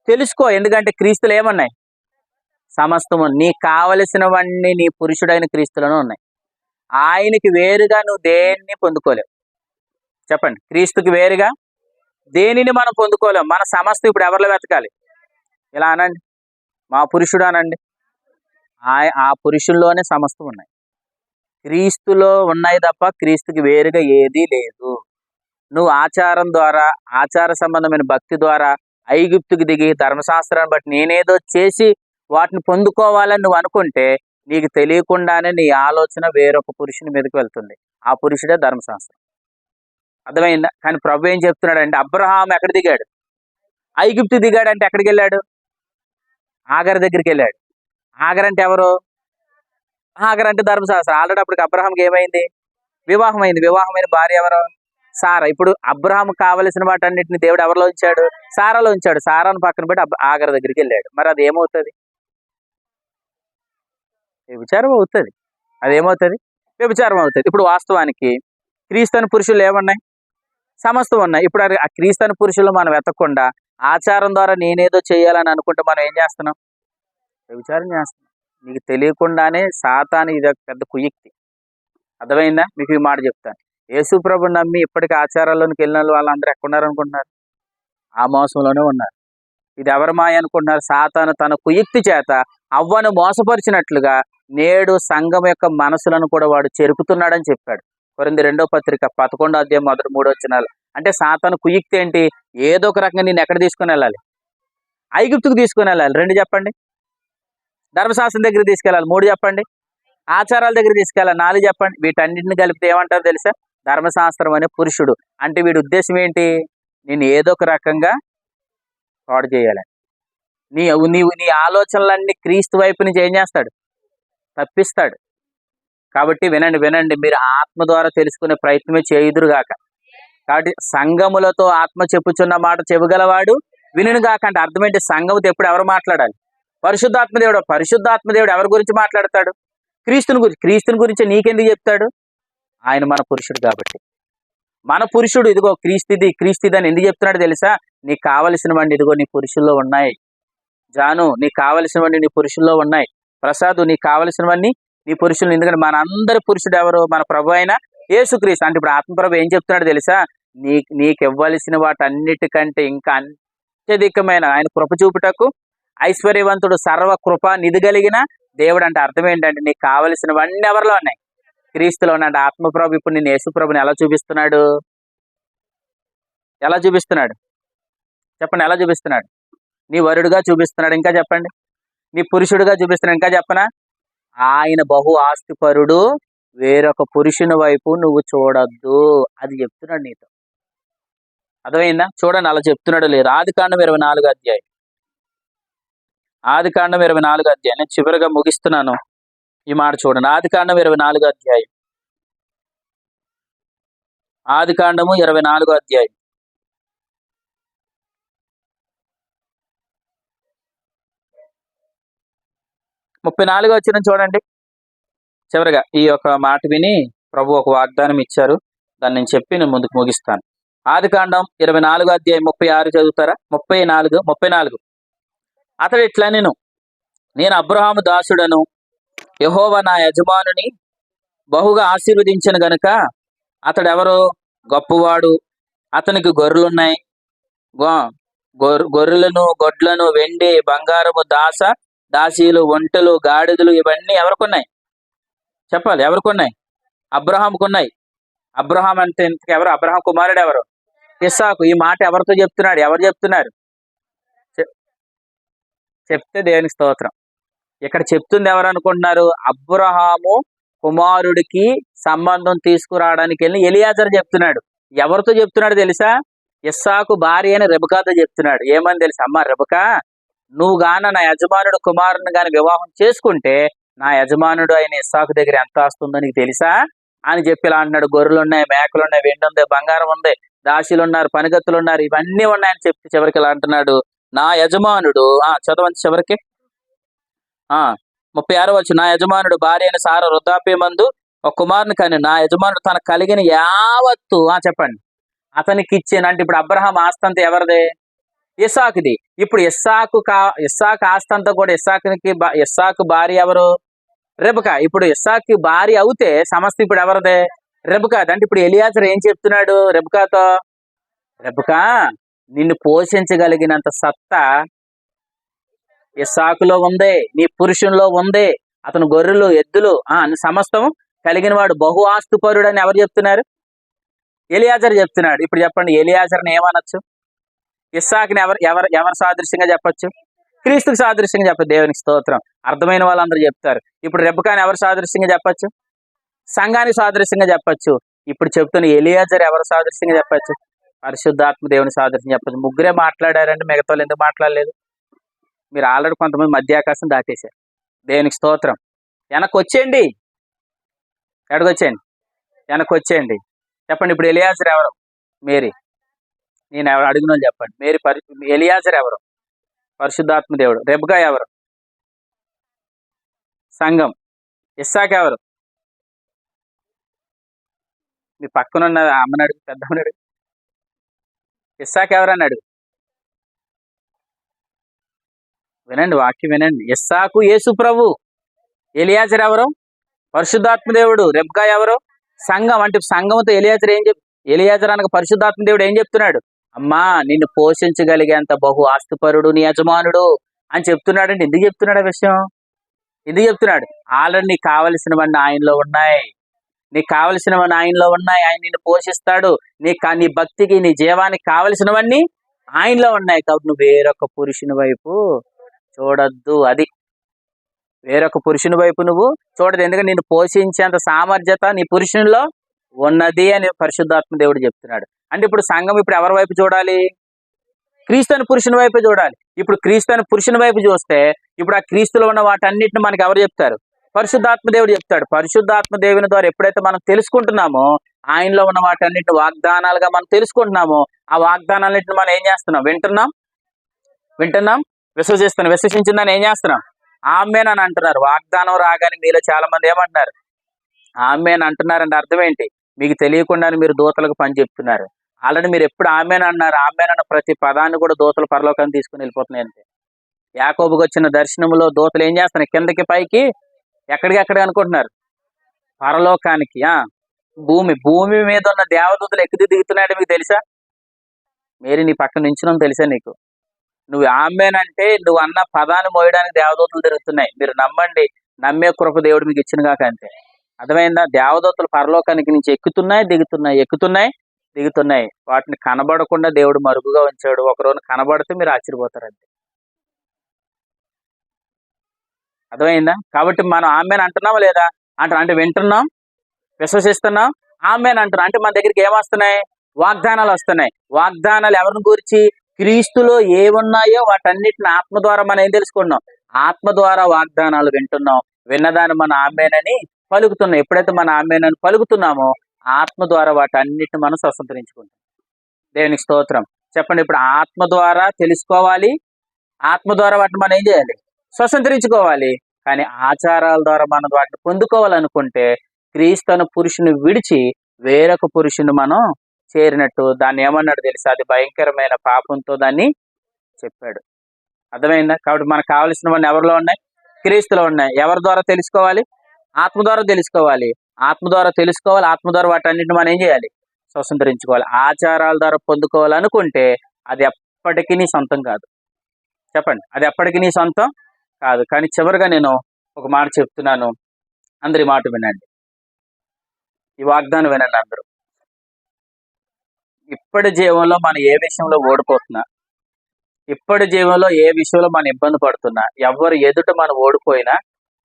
[SPEAKER 1] తెలుసుకో. ఎందుకంటే క్రీస్తులు ఏమన్నాయి? సమస్తము. నీకు కావలసినవన్నీ నీ పురుషుడైన క్రీస్తులోనే ఉన్నాయి. ఆయనకి వేరుగా నువ్వు దేన్ని పొందుకోలేవు. చెప్పండి, క్రీస్తుకి వేరుగా దేనిని మనం పొందుకోలేము. మన సమస్తం ఇప్పుడు ఎవరిలో వెతకాలి? ఇలా అనండి, మా పురుషుడు అనండి. ఆ పురుషుల్లోనే సమస్తం ఉన్నాయి. క్రీస్తులో ఉన్నాయి తప్ప క్రీస్తుకి వేరుగా ఏదీ లేదు. నువ్వు ఆచారం ద్వారా, ఆచార సంబంధమైన భక్తి ద్వారా ఐగుప్తుకి దిగి ధర్మశాస్త్రాన్ని బట్టి నేనేదో చేసి వాటిని పొందుకోవాలని నువ్వు అనుకుంటే నీకు తెలియకుండానే నీ ఆలోచన వేరొక పురుషుని మీదకి వెళ్తుంది. ఆ పురుషుడే ధర్మశాస్త్రం. అర్థమైందా? కానీ ప్రభు ఏం చెప్తున్నాడంటే, అబ్రహాం ఎక్కడ దిగాడు? ఐగుప్తు దిగాడు. అంటే ఎక్కడికి వెళ్ళాడు? ఆగర్ దగ్గరికి వెళ్ళాడు. ఆగర్ అంటే ఎవరు? ఆగర్ అంటే ధర్మశాస్త్రం. ఆల్రెడీ అప్పటికి అబ్రహాంకి ఏమైంది? వివాహమైంది. వివాహమైన భార్య ఎవరు? సారా. ఇప్పుడు అబ్రహాం కావలసిన వాటన్నిటిని దేవుడు ఎవరిలో ఉంచాడు? సారాలో ఉంచాడు. సారాను పక్కన పెట్టి ఆగర్ దగ్గరికి వెళ్ళాడు. మరి అది ఏమవుతుంది? వ్యభిచారం అవుతుంది. అదేమవుతుంది? వ్యభిచారం అవుతుంది. ఇప్పుడు వాస్తవానికి క్రీస్తు పురుషులు ఏమన్నాయి? సమస్తం ఉన్నాయి. ఇప్పుడు ఆ క్రీస్తు పురుషులు మనం వెతకకుండా ఆచారం ద్వారా నేనేదో చేయాలని అనుకుంటే మనం ఏం చేస్తున్నాం? వ్యభిచారం చేస్తున్నాం. నీకు తెలియకుండానే సాతాను ఇది ఒక పెద్ద కుయుక్తి. అర్థమైందా? మీకు ఈ మాట చెప్తాను. యేసు ప్రభుని నమ్మి ఇప్పటికీ ఆచారాల్లోనికి వెళ్ళిన వాళ్ళందరూ ఎక్కడున్నారు అనుకుంటున్నారు? ఆ మోసంలోనే ఉన్నారు. ఇది ఎవరి మాయ అనుకుంటున్నారు? సాతాను తన కుయుక్తి చేత అవ్వను మోసపరిచినట్లుగా నేడు సంఘం యొక్క మనసులను కూడా వాడు చెరుపుతున్నాడని చెప్పాడు. కొరింథీ 2వ పత్రిక 11వ అధ్యాయం మొదటి 3 వచనాలు. అంటే సాతాను కుయుక్తి ఏంటి? ఏదో ఒక రకంగా నేను ఎక్కడ తీసుకుని వెళ్ళాలి? ఐగుప్తుకు తీసుకుని వెళ్ళాలి. 2 చెప్పండి. ధర్మశాస్త్రం దగ్గర తీసుకెళ్ళాలి. 3 చెప్పండి. ఆచారాల దగ్గర తీసుకెళ్ళాలి. 4 చెప్పండి. వీటన్నింటిని కలిపితే ఏమంటారు తెలుసా? ధర్మశాస్త్రం అనే పురుషుడు. అంటే వీడి ఉద్దేశం ఏంటి? నేను ఏదో ఒక రకంగా పాడు చేయాలి. నీ ఆలోచనలన్నీ క్రీస్తు వైపు నుంచి ఏం చేస్తాడు? తప్పిస్తాడు. కాబట్టి వినండి, మీరు ఆత్మ ద్వారా తెలుసుకునే ప్రయత్నమే చేయుదురుగాక. కాబట్టి సంఘములతో ఆత్మ చెప్పుచున్న మాట చెవిగలవాడు వినుగాక. అంటే అర్థం ఏంటి? సంఘముతో ఎప్పుడు ఎవరు మాట్లాడాలి? పరిశుద్ధాత్మదేవుడు ఎవరి గురించి మాట్లాడతాడు? క్రీస్తుని గురించి నీకెందుకు చెప్తాడు? ఆయన మన పురుషుడు కాబట్టి. మన పురుషుడు ఇదిగో క్రీస్తుది అని ఎందుకు చెప్తున్నాడు తెలుసా? నీకు కావలసినవన్నీ ఇదిగో నీ పురుషుల్లో ఉన్నాయి. జాను, నీకు కావలసినవన్నీ నీ పురుషుల్లో ఉన్నాయి. ప్రసాద్, నీకు కావలసినవన్నీ నీ పురుషులు. ఎందుకంటే మన అందరి పురుషుడు ఎవరు? మన ప్రభు అయిన యేసుక్రీస్తు. అంటే ఇప్పుడు ఆత్మప్రభు ఏం చెప్తున్నాడు తెలుసా? నీకు ఇవ్వవలసిన వాటన్నిటికంటే ఇంకా అత్యధికమైన ఆయన కృప చూపుటకు ఐశ్వర్యవంతుడు, సర్వ కృప నిధి కలిగిన దేవుడు అంటే అర్థం ఏంటంటే నీకు కావలసినవన్నీ ఎవరిలో ఉన్నాయి? క్రీస్తులో ఉన్నాడు. ఆత్మప్రభు ఇప్పుడు నేను యేసుప్రభుని ఎలా చూపిస్తున్నాడు? ఎలా చూపిస్తున్నాడు చెప్పండి? ఎలా చూపిస్తున్నాడు? నీ వరుడుగా చూపిస్తున్నాడు. ఇంకా చెప్పండి. నీ పురుషుడుగా చూపిస్తున్నాడు. ఇంకా చెప్పనా? ఆయన బహు ఆస్తిపరుడు, వేరొక పురుషుని వైపు నువ్వు చూడొద్దు, అది చెప్తున్నాడు నీతో. అర్థమైందా? చూడండి అలా చెప్తున్నాడు లేదు. ఆదికాండం 24 అధ్యాయం. ఆదికాండం 24 అధ్యాయం. నేను చివరిగా ముగిస్తున్నాను ఈ మాట చూడండి. ఆదికాండం 24 అధ్యాయం. ఆదికాండము 24 అధ్యాయం. 34 వచ్చిన చూడండి. చివరిగా ఈ యొక్క మాట విని ప్రభు ఒక వాగ్దానం ఇచ్చారు, దాన్ని నేను చెప్పి నేను ముందుకు ముగిస్తాను. ఆదికాండం 24 అధ్యాయం 36 చదువుతారా? 34. అతడు ఇట్లా నేను అబ్రహాము దాసుడను, యెహోవా నా యజమానుని బహుగా ఆశీర్వదించను గనుక అతడెవరో గొప్పవాడు, అతనికి గొర్రెలున్నాయి, గొర్రెలను, గొడ్లను, వెండి, బంగారము, దాసీలు, ఒంటెలు, గాడిదలు, ఇవన్నీ ఎవరికున్నాయి? చెప్పాలి. ఎవరికున్నాయి? అబ్రహాముకున్నాయి. అబ్రహాం అంటే ఎవరు? అబ్రహాం కుమారుడు ఎవరు? ఇస్సాకు. ఈ మాట ఎవరితో చెప్తున్నాడు? ఎవరు చెప్తున్నారు? చెప్తే దేవునికి స్తోత్రం. ఇక్కడ చెప్తుంది ఎవరు అనుకుంటున్నారు? అబ్రహాము కుమారుడికి సంబంధం తీసుకురావడానికి వెళ్ళి ఎలియాజరు చెప్తున్నాడు. ఎవరితో చెప్తున్నాడు తెలుసా? ఇస్సాకు భార్య అని రెబకాతో చెప్తున్నాడు. ఏమని తెలుసా? అమ్మ రెబకా, నువ్వు గాన నా యజమానుడు కుమారుని గాని వివాహం చేసుకుంటే నా యజమానుడు అయిన ఇస్సాకు దగ్గర ఎంత వస్తుందో నీకు తెలుసా అని చెప్పి ఇలా అంటున్నాడు. గొర్రెలు ఉన్నాయి, మేకలు ఉన్నాయి, వెండి ఉంది, బంగారం ఉంది, దాసీలు ఉన్నారు, పనిగత్తులు ఉన్నారు, ఇవన్నీ ఉన్నాయని చెప్పి చివరికి ఇలా అంటున్నాడు, నా యజమానుడు చదవండి చివరికి 36 వచ్చు. నా యజమానుడు భార్య అయిన సారా వృద్ధాప్యమందు ఒక కుమారుని కానీ నా యజమానుడు తన కలిగిన యావత్తు చెప్పండి అతనికి ఇచ్చాను. అంటే ఇప్పుడు అబ్రహాం ఆస్తంతా ఎవరిదే? ఇస్సాకుది. ఇప్పుడు ఇస్సాకు ఆస్తంతా కూడా ఇస్సాకు భార్య ఎవరు? రెబకా. ఇప్పుడు ఇస్సాకు భార్య అవుతే సమస్త ఇప్పుడు ఎవరిదే? రెబకాది. అంటే ఇప్పుడు ఎలియాజరు ఏం చెప్తున్నాడు రెబకాతో? రెబకా, నిన్ను పోషించగలిగినంత సత్తా ఇస్సాకులో ఉంది, నీ పురుషుల్లో ఉంది. అతను గొర్రెలు, ఎద్దులు సమస్తం కలిగిన వాడు, బహు ఆస్తుపరుడు అని ఎవరు చెప్తున్నారు? ఎలియాజరు చెప్తున్నాడు. ఇప్పుడు చెప్పండి, ఎలియాజర్ని ఏమనొచ్చు? ఇస్సాకుని ఎవరు సాదృశ్యంగా చెప్పొచ్చు? క్రీస్తుకు సాదృశ్యంగా చెప్పచ్చు. దేవునికి స్తోత్రం. అర్థమైన వాళ్ళందరూ చెప్తారు. ఇప్పుడు రెబకాని ఎవరు సాదృశ్యంగా చెప్పచ్చు? సంఘానికి సాదృశ్యంగా చెప్పచ్చు. ఇప్పుడు చెప్తున్న ఎలియాజర్ ఎవరు సాదృశ్యంగా చెప్పచ్చు? పరిశుద్ధాత్మ దేవుని సాదృశ్యం చెప్పచ్చు. ముగ్గురే మాట్లాడారంటే మిగతా వాళ్ళు ఎందుకు మాట్లాడలేదు? మీరు ఆల్రెడీ కొంతమంది మధ్యాకాశం దాటేశారు. దేవునికి స్తోత్రం. వెనక్కి వచ్చేయండి. ఎక్కడికొచ్చేయండి? వెనక్కి వచ్చేయండి. చెప్పండి ఇప్పుడు ఎలియాజర్ ఎవరు? మేరీ. నేను ఎవరు అడుగునో చెప్పండి. మేరీ ఎలియాజర్ ఎవరు? పరిశుద్ధాత్మ దేవుడు. రెబకా ఎవరు? సంఘం. ఇస్సాకు ఎవరు? మీ పక్కనున్న అమ్మని అడుగు, పెద్దమ్మని అడుగు. ఇస్సాకు ఎవరన్నాడు? వినండి, వాక్యం వినండి. ఇస్సాకు యేసు ప్రభు. ఎలియాజర్ ఎవరు? పరిశుద్ధాత్మ దేవుడు. రెబకా ఎవరు? సంఘం. అంటే సంఘంతో ఎలియాజర్ అనగా పరిశుద్ధాత్మ దేవుడు ఏం చెప్తున్నాడు? అమ్మా, నిన్ను పోషించగలిగేంత బహు ఆస్తిపరుడు నీ యజమానుడు అని చెప్తున్నాడండి. ఎందుకు చెప్తున్నాడు ఆ విషయం? ఎందుకు చెప్తున్నాడు? ఆల్రెడీ నీకు కావలసినవన్నీ ఆయనలో ఉన్నాయి. నీకు కావలసినవన్నీ ఆయనలో ఉన్నాయి. ఆయన నిన్ను పోషిస్తాడు. నీ భక్తికి, నీ జీవానికి కావలసినవన్నీ ఆయనలో ఉన్నాయి. కాబట్టి నువ్వు వేరొక పురుషుని వైపు చూడొద్దు. అది వేరొక పురుషుని వైపు నువ్వు చూడదు. ఎందుకంటే నిన్ను పోషించేంత సామర్థ్యత నీ పురుషునిలో ఉన్నది అని పరిశుద్ధాత్మ దేవుడు చెప్తున్నాడు. అంటే ఇప్పుడు సంఘం ఇప్పుడు ఎవరి వైపు చూడాలి? క్రీస్తుని పురుషుని వైపు చూడాలి. ఇప్పుడు క్రీస్తుని పురుషుని వైపు చూస్తే ఇప్పుడు ఆ క్రీస్తులో ఉన్న వాటన్నిటిని మనకి ఎవరు చెప్తారు? పరిశుద్ధాత్మ దేవుడు చెప్తాడు. పరిశుద్ధాత్మ దేవుని ద్వారా ఎప్పుడైతే మనం తెలుసుకుంటున్నామో, ఆయనలో ఉన్న వాటన్నిటిని వాగ్దానాలుగా మనం తెలుసుకుంటున్నామో, ఆ వాగ్దానాలన్నింటిని మనం ఏం చేస్తున్నాం? వింటున్నాం, విశ్వసించిందని ఏం చేస్తున్నాం? ఆమేన్ అని అంటున్నారు. వాగ్దానం రాగానే మీలో చాలా మంది ఏమంటున్నారు? ఆమేన్ అంటున్నారంటే అర్థం ఏంటి? మీకు తెలియకుండానే మీరు దూతలకు పని చెప్తున్నారు. ఆల్రెడీ మీరు ఎప్పుడు ఆమేన్ అన్నారు, ఆమేన్ అన్న ప్రతి పదాన్ని కూడా దూతలు పరలోకాన్ని తీసుకుని వెళ్ళిపోతున్నాయి. అంతే. యాకోబుకు వచ్చిన దర్శనంలో దూతలు ఏం చేస్తున్నాయి? కిందకి పైకి ఎక్కడికి అనుకుంటున్నారు? పరలోకానికి. భూమి మీద ఉన్న దేవదూతలు ఎక్కి దిగుతున్నాయంటే మీకు తెలుసా? మేరీ నీ పక్కన నించున్నాం తెలుసా నీకు? నువ్వు ఆమెనంటే నువ్వు అన్న పదాన్ని మోయడానికి దేవదూతలు తిరుగుతున్నాయి. మీరు నమ్మండి, నమ్మే కృప దేవుడు మీకు ఇచ్చిన కాక అంతే. అర్థమైందా? దేవదూతలు పరలోకానికి నుంచి ఎక్కుతున్నాయి దిగుతున్నాయి. వాటిని కనబడకుండా దేవుడు మరుగుగా ఉంచాడు. ఒకరోజు కనబడితే మీరు ఆశ్చర్యపోతారు అంతే. అర్థమైందా? కాబట్టి మనం ఆమెను అంటున్నామా లేదా? అంటే వింటున్నాం, విశ్వసిస్తున్నాం, ఆమెను అంటున్నాం. అంటే మన దగ్గరికి ఏమొస్తున్నాయి? వాగ్దానాలు వస్తున్నాయి. వాగ్దానాలు ఎవరిని గురించి? క్రీస్తులో ఏమున్నాయో వాటన్నిటిని ఆత్మ ద్వారా మనం ఏం తెలుసుకున్నాం? ఆత్మ ద్వారా వాగ్దానాలు వింటున్నాం. విన్నదాన్ని మన ఆమెనని పలుకుతున్నాం. ఎప్పుడైతే మన ఆమెనని పలుకుతున్నామో ఆత్మ ద్వారా వాటన్నిటిని మనం స్వతంత్రించుకుంటాం. దేవునికి స్తోత్రం. చెప్పండి. ఇప్పుడు ఆత్మ ద్వారా తెలుసుకోవాలి, ఆత్మ ద్వారా వాటిని మనం ఏం చేయాలి? స్వతంత్రించుకోవాలి. కానీ ఆచారాల ద్వారా మనం వాటిని పొందుకోవాలనుకుంటే క్రీస్తును పురుషుని విడిచి వేరొక పురుషుని మనం చేరినట్టు. దాన్ని ఏమన్నాడు తెలుసా? అది భయంకరమైన పాపంతో దాన్ని చెప్పాడు. అర్థమైందా? కాబట్టి మనకు కావలసినవన్నీ ఎవరిలో ఉన్నాయి? క్రీస్తులో ఉన్నాయి. ఎవరి ద్వారా తెలుసుకోవాలి? ఆత్మ ద్వారా తెలుసుకోవాలి. ఆత్మ ద్వారా తెలుసుకోవాలి. ఆత్మ ద్వారా వాటన్నిటిని మనం ఏం చేయాలి? స్వతంత్రించుకోవాలి. ఆచారాల ద్వారా పొందుకోవాలనుకుంటే అది ఎప్పటికీ నీ సొంతం కాదు. చెప్పండి, అది ఎప్పటికీ నీ సొంతం కాదు. కానీ చివరిగా నేను ఒక మాట చెప్తున్నాను, అందరి మాట వినండి. ఈ వాగ్దానం వినండి అందరూ. ఇప్పటి జీవంలో మనం ఏ విషయంలో ఓడిపోతున్నా, ఇప్పటి జీవంలో ఏ విషయంలో మనం ఇబ్బంది పడుతున్నా, ఎవరు ఎదుట మనం ఓడిపోయినా,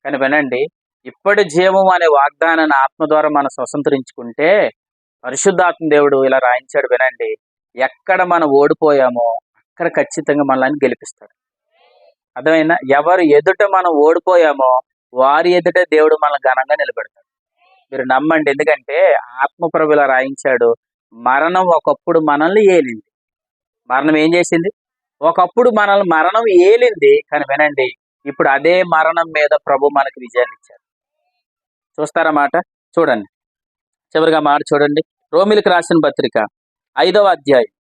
[SPEAKER 1] కానీ వినండి, ఇప్పటి జీవం అనే వాగ్దానాన్ని ఆత్మ ద్వారా మనం స్వతంత్రించుకుంటే పరిశుద్ధాత్మ దేవుడు ఇలా రాయించాడు వినండి, ఎక్కడ మనం ఓడిపోయామో అక్కడ ఖచ్చితంగా మనల్ని గెలిపిస్తాడు. అర్థమైనా? ఎవరు ఎదుట మనం ఓడిపోయామో వారి ఎదుట దేవుడు మనల్ని ఘనంగా నిలబెడతాడు. మీరు నమ్మండి. ఎందుకంటే ఆత్మప్రభు ఇలా రాయించాడు, మరణం ఒకప్పుడు మనల్ని ఏలింది. మరణం ఏం చేసింది? ఒకప్పుడు మనల్ని మరణం ఏలింది. కానీ వినండి, ఇప్పుడు అదే మరణం మీద ప్రభు మనకు విజయాన్ని ఇచ్చాడు. చూస్తారా మాట? చూడండి, చివరిగా మాట చూడండి. రోమిలికి రాసిన పత్రిక 5వ అధ్యాయం,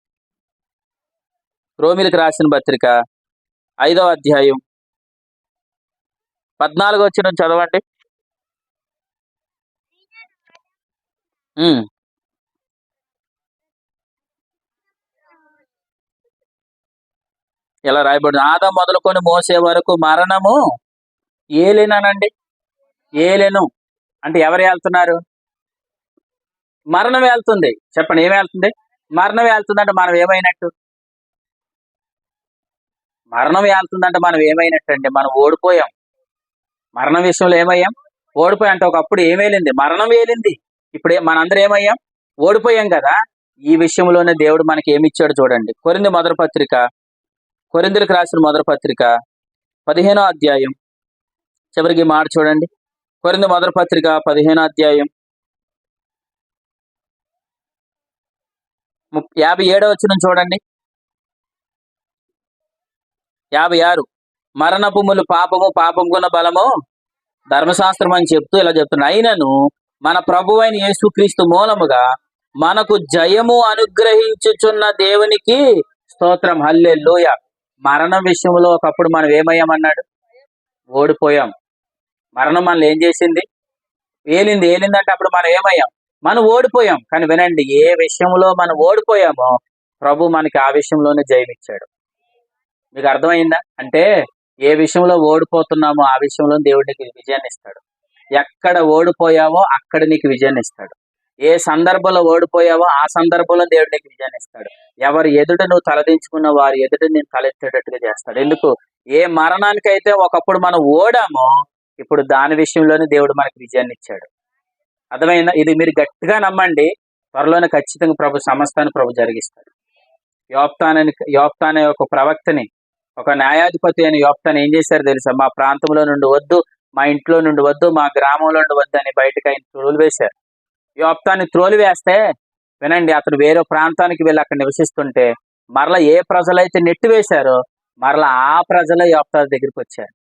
[SPEAKER 1] రోమిలికి రాసిన పత్రిక 5వ అధ్యాయం 14వ వచనం చదవండి. ఇలా రాయబడింది, ఆదాము మొదలుకొని మోసే వరకు మరణము ఏలేనండి. ఏలెను అంటే ఎవరు వెళ్తున్నారు? మరణం వెళ్తుంది. చెప్పండి, ఏమి వెళ్తుంది? మరణం వెళ్తుందంటే మనం ఏమైనట్టు? మరణం వెళ్తుందంటే మనం ఏమైనట్టు అంటే మనం ఓడిపోయాం. మరణం విషయంలో ఏమయ్యాం? ఓడిపోయాం. అంటే ఒకప్పుడు ఏమేలింది? మరణం వేలింది. ఇప్పుడు మనందరం ఏమయ్యాం? ఓడిపోయాం కదా. ఈ విషయంలోనే దేవుడు మనకి ఏమి ఇచ్చాడు చూడండి. కొరింథీయులకు రాసిన మొదటి పత్రిక 15వ అధ్యాయం చివరికి మాట చూడండి. కొరింథీ మొదటి పత్రిక 15వ అధ్యాయం 57వ వచనం చూడండి. 56, మరణపుములు పాపము, పాపముకున్న బలము ధర్మశాస్త్రం అని చెప్తూ ఇలా చెప్తున్నాడు, అయినను మన ప్రభువైన యేసుక్రీస్తు మూలముగా మనకు జయము అనుగ్రహించుచున్న దేవునికి స్తోత్రం. హల్లెలూయా. మరణం విషయంలో ఒకప్పుడు మనం ఏమయ్యామన్నాడు? ఓడిపోయాం. మరణం మనల్ని ఏం చేసింది? ఏలిందంటే అప్పుడు మనం ఏమయ్యాం? మనం ఓడిపోయాం. కానీ వినండి, ఏ విషయంలో మనం ఓడిపోయామో ప్రభు మనకి ఆ విషయంలోనే జయమిచ్చాడు. మీకు అర్థమైందా? అంటే ఏ విషయంలో ఓడిపోతున్నామో ఆ విషయంలో దేవుడు నీకు విజయాన్ని ఇస్తాడు. ఎక్కడ ఓడిపోయావో అక్కడ నీకు విజయాన్ని ఇస్తాడు. ఏ సందర్భంలో ఓడిపోయావో ఆ సందర్భంలో దేవుడు నీకు విజయాన్ని ఇస్తాడు. ఎవరి ఎదుట నువ్వు తలదించుకున్న వారి ఎదుట నేను తలెత్తేటట్టుగా చేస్తాడు. ఎందుకు? ఏ మరణానికైతే ఒకప్పుడు మనం ఓడామో ఇప్పుడు దాని విషయంలోనే దేవుడు మనకి విజయాన్ని ఇచ్చాడు. అర్థమైందా? ఇది మీరు గట్టిగా నమ్మండి. త్వరలోనే ఖచ్చితంగా ప్రభు సమస్తాన్ని ప్రభు జరిగిస్తాడు. యోప్తా అనే ఒక ప్రవక్తని, ఒక న్యాయాధిపతి అయిన యోప్తాని ఏం చేశారు తెలుసా? మా ప్రాంతంలో నుండి వద్దు, మా ఇంట్లో నుండి వద్దు, మా గ్రామంలో నుండి వద్దు అని బయటకు ఆయన త్రోలివేశారు. యోప్తాన్ని త్రోలివేస్తే వినండి, అతను వేరే ప్రాంతానికి వెళ్ళి అక్కడ నివసిస్తుంటే మరలా ఏ ప్రజలైతే నెట్టివేశారో మరలా ఆ ప్రజలే యోప్తా దగ్గరికి వచ్చారు.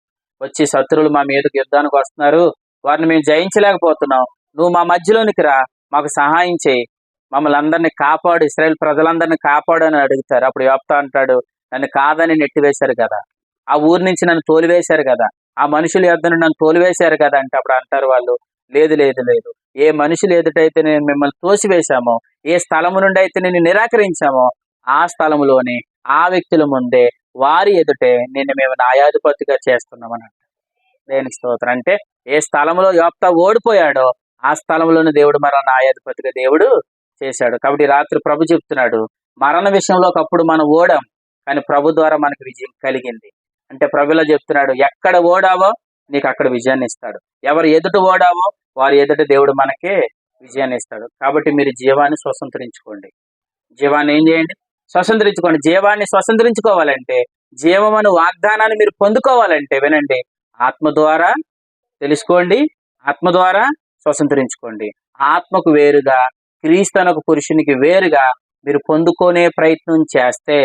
[SPEAKER 1] వచ్చి శత్రువులు మా మీదకి యుద్ధానికి వస్తున్నారు, వారిని మేము జయించలేకపోతున్నాం, నువ్వు మా మధ్యలోనికి రా, మాకు సహాయం చేయి, మమ్మల్ని అందరినీ కాపాడు, ఇశ్రాయేల్ ప్రజలందరినీ కాపాడు అని అడుగుతారు. అప్పుడు యోప్తా అంటాడు, నన్ను కాదని నెట్టివేశారు కదా, ఆ ఊరి నుంచి నన్ను తోలివేశారు కదా, ఆ మనుషుల యొద్ద నుండి నన్ను తోలివేశారు కదా అంటే అప్పుడు అంటారు వాళ్ళు, లేదు లేదు లేదు, ఏ మనుషులు ఎదుటైతే నేను మిమ్మల్ని తోసివేశామో, ఏ స్థలము నుండి అయితే నేను నిరాకరించామో ఆ స్థలములోనే ఆ వ్యక్తుల ముందే వారి ఎదుటే నేను మేము న్యాయాధిపతిగా చేస్తున్నామని అంట. దేనికి స్తోత్రం. అంటే ఏ స్థలంలో యోప్తా ఓడిపోయాడో ఆ స్థలంలోని దేవుడు మరణ న్యాయాధిపతిగా దేవుడు చేశాడు. కాబట్టి ఈ రాత్రి ప్రభు చెప్తున్నాడు, మరణ విషయంలో ఒకప్పుడు మనం ఓడాం, కానీ ప్రభు ద్వారా మనకు విజయం కలిగింది. అంటే ప్రభు ఇలా చెప్తున్నాడు, ఎక్కడ ఓడావో నీకు అక్కడ విజయాన్ని ఇస్తాడు. ఎవరు ఎదుట ఓడావో వారి ఎదుట దేవుడు మనకే విజయాన్ని ఇస్తాడు. కాబట్టి మీరు జీవాన్ని స్వతంత్రించుకోండి. జీవాన్ని ఏం చేయండి? స్వతంత్రించుకోండి. జీవాన్ని స్వతంత్రించుకోవాలంటే, జీవమను వాగ్దానాన్ని మీరు పొందుకోవాలంటే వినండి, ఆత్మ ద్వారా తెలుసుకోండి, ఆత్మ ద్వారా స్వతంత్రించుకోండి. ఆత్మకు వేరుగా, క్రీస్తు అనొక పురుషునికి వేరుగా మీరు పొందుకునే ప్రయత్నం చేస్తే,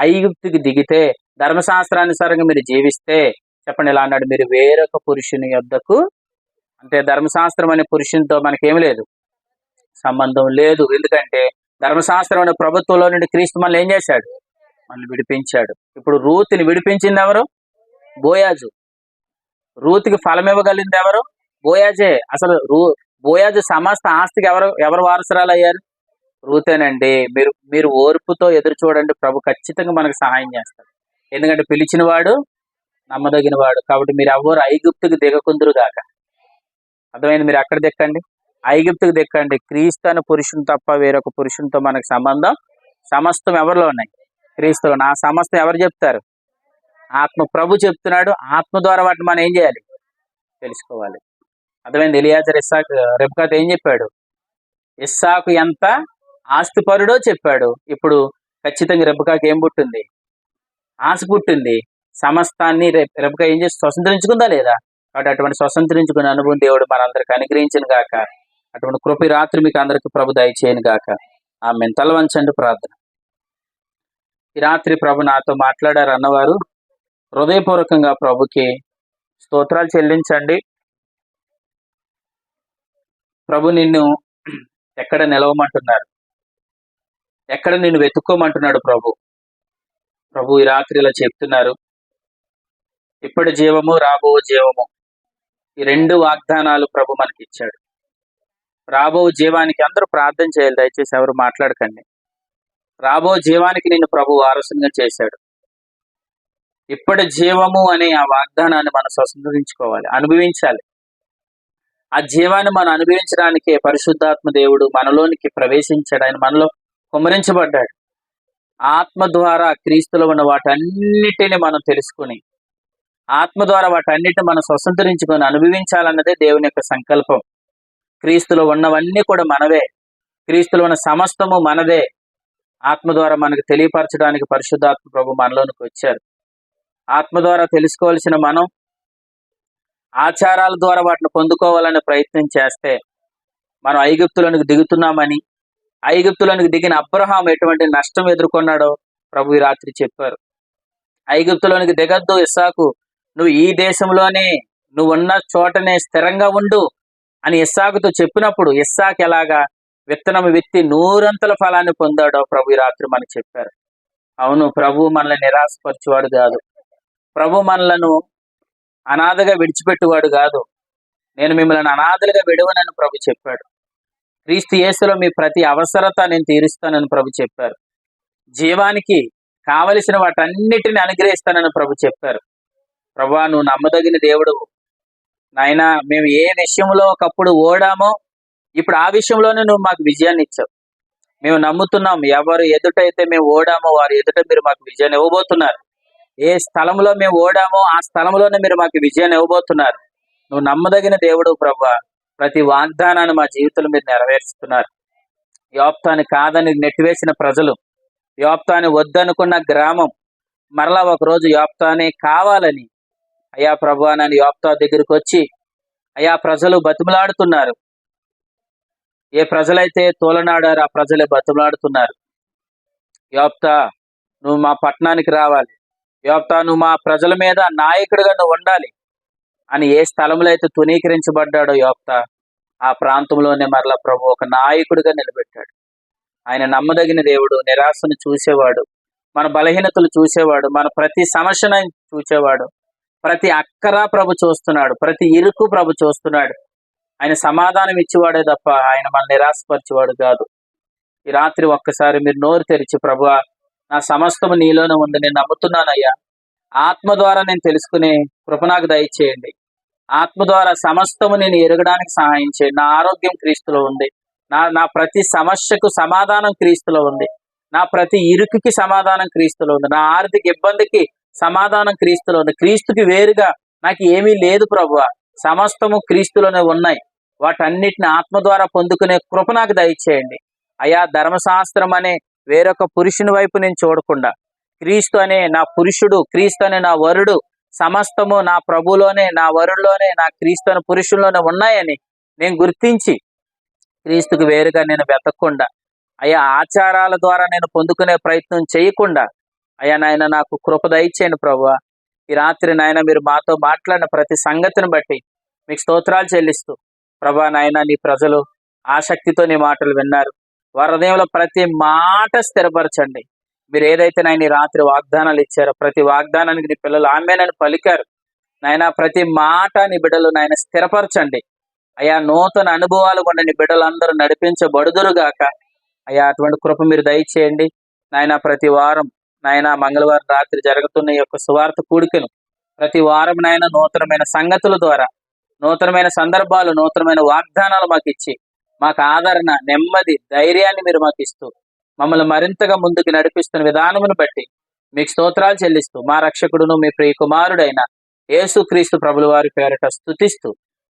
[SPEAKER 1] ఐగుప్తుకి దిగితే, ధర్మశాస్త్రానుసారంగా మీరు జీవిస్తే, చెప్పండి ఎలా అన్నాడు, మీరు వేరొక పురుషుని యొద్దకు, అంటే ధర్మశాస్త్రం అనే పురుషునితో మనకేం లేదు, సంబంధం లేదు. ఎందుకంటే ధర్మశాస్త్రం అనే ప్రభుత్వంలో నుండి క్రీస్తు మనల్ని ఏం చేశాడు? మనల్ని విడిపించాడు. ఇప్పుడు రూతుని విడిపించింది ఎవరు? బోయాజు. రూతుకి ఫలం ఇవ్వగలిగింది ఎవరు? బోయాజే. అసలు బోయాజు సమస్త ఆస్తికి ఎవరు వారసురాలు అయ్యారు? రూతేనండి. మీరు ఓర్పుతో ఎదురు చూడండి, ప్రభు ఖచ్చితంగా మనకు సహాయం చేస్తాడు. ఎందుకంటే పిలిచిన వాడు నమ్మదగిన వాడు. కాబట్టి మీరు ఎవరు ఐగుప్తుకు దిగకుందురు గాక. అర్థమైంది? మీరు అక్కడ దిక్కండి, ఐగుప్తుకు దిక్కండి. క్రీస్తు అనే పురుషుని తప్ప వేరొక పురుషునితో మనకు సంబంధం సమస్తం ఎవరిలో ఉన్నాయి? క్రీస్తులో. నా సమస్తం ఎవరు చెప్తారు? ఆత్మ. ప్రభు చెప్తున్నాడు. ఆత్మ ద్వారా వాటిని మనం ఏం చేయాలి? తెలుసుకోవాలి. అర్థమైంది? ఎలియాజర్ రెబ్కాతో ఏం చెప్పాడు? ఇస్సాకు ఎంత ఆస్తిపరుడో చెప్పాడు. ఇప్పుడు ఖచ్చితంగా రెబ్కాకి ఏం పుట్టింది? ఆశ పుట్టింది. సమస్తాన్ని రెబ్కా ఏం చేసి స్వతంత్రించుకుందా లేదా? కాబట్టి అటువంటి స్వతంత్రించుకునే అనుభవం దేవుడు మనందరికి అనుగ్రహించిన గాక. అటువంటి కృప రాత్రి మీకు అందరికి ప్రభు దయచేయను గాక. ఆమె తల వంచండి ప్రార్థన. ఈ రాత్రి ప్రభు నాతో మాట్లాడారు అన్నవారు హృదయపూర్వకంగా ప్రభుకి స్తోత్రాలు చెల్లించండి. ప్రభు నిన్ను ఎక్కడ నిలవమంటున్నారు? ఎక్కడ నిన్ను వెతుక్కోమంటున్నాడు ప్రభు ఈ రాత్రి ఇలా చెప్తున్నారు. ఇప్పటి జీవము, రాబో జీవము, ఈ రెండు వాగ్దానాలు ప్రభు మనకి ఇచ్చాడు. రాబో జీవానికి అందరూ ప్రార్థన చేయాలి. దయచేసి ఎవరు మాట్లాడకండి. రాబో జీవానికి నిన్ను ప్రభు వారసునిగా చేశాడు. ఇప్పటి జీవము అనే ఆ వాగ్దానాన్ని మనం స్వతంత్రించుకోవాలి, అనుభవించాలి. ఆ జీవాన్ని మనం అనుభవించడానికే పరిశుద్ధాత్మ దేవుడు మనలోనికి ప్రవేశించాడు. ఆయన మనలో కుమ్మరించబడ్డాడు. ఆత్మ ద్వారా క్రీస్తులో ఉన్న వాటన్నిటిని మనం తెలుసుకుని, ఆత్మ ద్వారా వాటన్నిటిని మనం స్వతంత్రించుకొని అనుభవించాలన్నదే దేవుని యొక్క సంకల్పం. క్రీస్తులో ఉన్నవన్నీ కూడా మనవే. క్రీస్తులో ఉన్న సమస్తము మనదే. ఆత్మ ద్వారా మనకు తెలియపరచడానికి పరిశుద్ధాత్మ ప్రభు మనలోనికి వచ్చారు. ఆత్మ ద్వారా తెలుసుకోవాల్సిన మనం ఆచారాల ద్వారా వాటిని పొందుకోవాలనే ప్రయత్నం చేస్తే, మనం ఐగుప్తులోనికి దిగుతున్నామని, ఐగుప్తులోనికి దిగిన అబ్రహాం ఎటువంటి నష్టం ఎదుర్కొన్నాడో ప్రభు ఈ రాత్రి చెప్పారు. ఐగుప్తులోనికి దిగద్దు ఇస్సాకు, నువ్వు ఈ దేశంలోనే, నువ్వు ఉన్న చోటనే స్థిరంగా ఉండు అని ఇస్సాకుతో చెప్పినప్పుడు ఇస్సాకు ఎలాగా విత్తనం విత్తి 100 ఫలాన్ని పొందాడో ప్రభు ఈ రాత్రి మనకు చెప్పారు. అవును, ప్రభు మనల్ని నిరాశపరిచేవాడు కాదు. ప్రభు మనలను అనాథగా విడిచిపెట్టేవాడు కాదు. నేను మిమ్మల్ని అనాథలుగా విడవనని ప్రభు చెప్పాడు. క్రీస్తు యేసులో మీ ప్రతి అవసరత నేను తీరుస్తానని ప్రభు చెప్పారు. జీవానికి కావలసిన వాటన్నిటిని అనుగ్రహిస్తానని ప్రభు చెప్పారు. ప్రభువా, నువ్వు నమ్మదగిన దేవుడు నాయనా. మేము ఏ విషయంలో ఒకప్పుడు ఓడామో ఇప్పుడు ఆ విషయంలోనే నువ్వు మాకు విజయాన్ని ఇచ్చావు. మేము నమ్ముతున్నాం. ఎవరు ఎదుటైతే మేము ఓడామో వారి ఎదుట మీరు మాకు విజయాన్ని ఇవ్వబోతున్నారు. ఏ స్థలంలో మేము ఓడామో ఆ స్థలంలోనే మీరు మాకు విజయాన్ని ఇవ్వబోతున్నారు. నువ్వు నమ్మదగిన దేవుడు ప్రభువా. ప్రతి వాగ్దానాన్ని మా జీవితంలో మీరు నెరవేరుస్తున్నారు. యోప్తాని కాదని నెట్టివేసిన ప్రజలు, యోప్తాని వద్దనుకున్న గ్రామం మరలా ఒకరోజు యోప్తాని కావాలని, అయ్యా ప్రభువా నన్ను యోప్తా దగ్గరికి వచ్చి, అయ్యా ప్రజలు బతిమలాడుతున్నారు. ఏ ప్రజలైతే తోలనాడారు ఆ ప్రజలే బతిమలాడుతున్నారు. యోప్తా నువ్వు మా పట్టణానికి రావాలి, యోప్తా నువ్వు మా ప్రజల మీద నాయకుడిగా నువ్వు ఉండాలి అని ఏ స్థలంలో అయితే తునీకరించబడ్డాడో యోప్తా, ఆ ప్రాంతంలోనే మరలా ప్రభు ఒక నాయకుడిగా నిలబెట్టాడు. ఆయన నమ్మదగిన దేవుడు, నిరాశను చూసేవాడు, మన బలహీనతలు చూసేవాడు, మన ప్రతి సమస్యను చూసేవాడు. ప్రతి అక్కర ప్రభు చూస్తున్నాడు, ప్రతి ఇరుకు ప్రభు చూస్తున్నాడు. ఆయన సమాధానం ఇచ్చేవాడే తప్ప ఆయన మనల్ని నిరాశపరిచేవాడు కాదు. ఈ రాత్రి ఒక్కసారి మీరు నోరు తెరిచి, ప్రభువా నా సమస్తము నీలోనే ఉంది, నేను నమ్ముతున్నానయ్యా, ఆత్మ ద్వారా నేను తెలుసుకునే కృప నాకు దయచేయండి. ఆత్మ ద్వారా సమస్తము నేను ఎరగడానికి సహాయం చేయండి. నా ఆరోగ్యం క్రీస్తులో ఉంది. నా నా ప్రతి సమస్యకు సమాధానం క్రీస్తులో ఉంది. నా ప్రతి ఇరుకుకి సమాధానం క్రీస్తులో ఉంది. నా ఆర్థిక ఇబ్బందికి సమాధానం క్రీస్తులో ఉంది. క్రీస్తుకి వేరుగా నాకు ఏమీ లేదు ప్రభువా, సమస్తము క్రీస్తులోనే ఉన్నాయి. వాటన్నిటిని ఆత్మ ద్వారా పొందుకునే కృప నాకు దయచేయండి అయా. ధర్మశాస్త్రం అనే వేరొక పురుషుని వైపు నేను చూడకుండా, క్రీస్తు అనే నా పురుషుడు, క్రీస్తు అనే నా వరుడు, సమస్తము నా ప్రభులోనే, నా వరుడులోనే, నా క్రీస్తు అనే పురుషుల్లోనే ఉన్నాయని నేను గుర్తించి, క్రీస్తుకు వేరుగా నేను వెతకకుండా, అయ్యా ఆచారాల ద్వారా నేను పొందుకునే ప్రయత్నం చేయకుండా, అయ్యా నాయన నాకు కృప దయచేయండి ప్రభువా. ఈ రాత్రి నాయన మీరు మాతో మాట్లాడిన ప్రతి సంగతిని బట్టి మీకు స్తోత్రాలు చెల్లిస్తూ, ప్రభా నాయన నీ ప్రజలు ఆసక్తితో నీ మాటలు విన్నారు. వారి హృదయంలో ప్రతి మాట స్థిరపరచండి. మీరు ఏదైతే నాయన ఈ రాత్రి వాగ్దానాలు ఇచ్చారో ప్రతి వాగ్దానానికి నీ పిల్లలు ఆమేనని పలికారు నాయన. ప్రతి మాట నీ బిడ్డలు నాయన స్థిరపరచండి అయ్యా. నూతన అనుభవాలు కూడా నీ బిడ్డలందరూ నడిపించబడుదురుగాక అయ్యా. అటువంటి కృప మీరు దయచేయండి నాయన. ప్రతి వారం నాయన మంగళవారం రాత్రి జరుగుతున్న ఈ యొక్క సువార్త కూడికను ప్రతి వారం నాయన నూతనమైన సంగతుల ద్వారా, నూతనమైన సందర్భాలు, నూతనమైన వాగ్దానాలు మాకు ఇచ్చి, మాకు ఆదరణ, నెమ్మది, ధైర్యాన్ని మీరు మాకు ఇస్తూ, మమ్మల్ని మరింతగా ముందుకు నడిపిస్తున్న విధానమును బట్టి మీకు స్తోత్రాలు చెల్లిస్తూ, మా రక్షకుడును మీ ప్రియ కుమారుడైన యేసు క్రీస్తు ప్రభుల వారి పేరట స్తుతిస్తూ,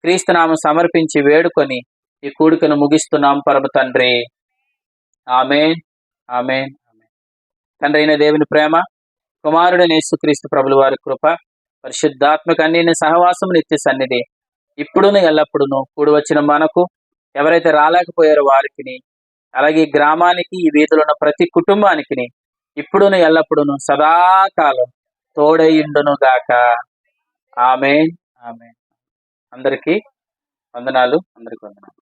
[SPEAKER 1] క్రీస్తు నామం సమర్పించి వేడుకొని ఈ కూడికను ముగిస్తున్నాం పరమ తండ్రి. ఆమేన్, ఆమేన్. తండ్రి అయిన దేవుని ప్రేమ, కుమారుడైన యేసుక్రీస్తు ప్రభుల వారి కృప, పరిశుద్ధాత్మక అన్యోన్య సహవాసం, నిత్య సన్నిధి ఇప్పుడును ఎల్లప్పుడును కూడి వచ్చిన మనకు, ఎవరైతే రాలేకపోయారో వారికి, అలాగే ఈ గ్రామానికి, ఈ వీధిలో ఉన్న ప్రతి కుటుంబానికి ఇప్పుడును ఎల్లప్పుడును సదాకాలం తోడైయుండును గాక. ఆమేన్, ఆమేన్. అందరికీ వందనాలు. అందరికీ వందనాలు.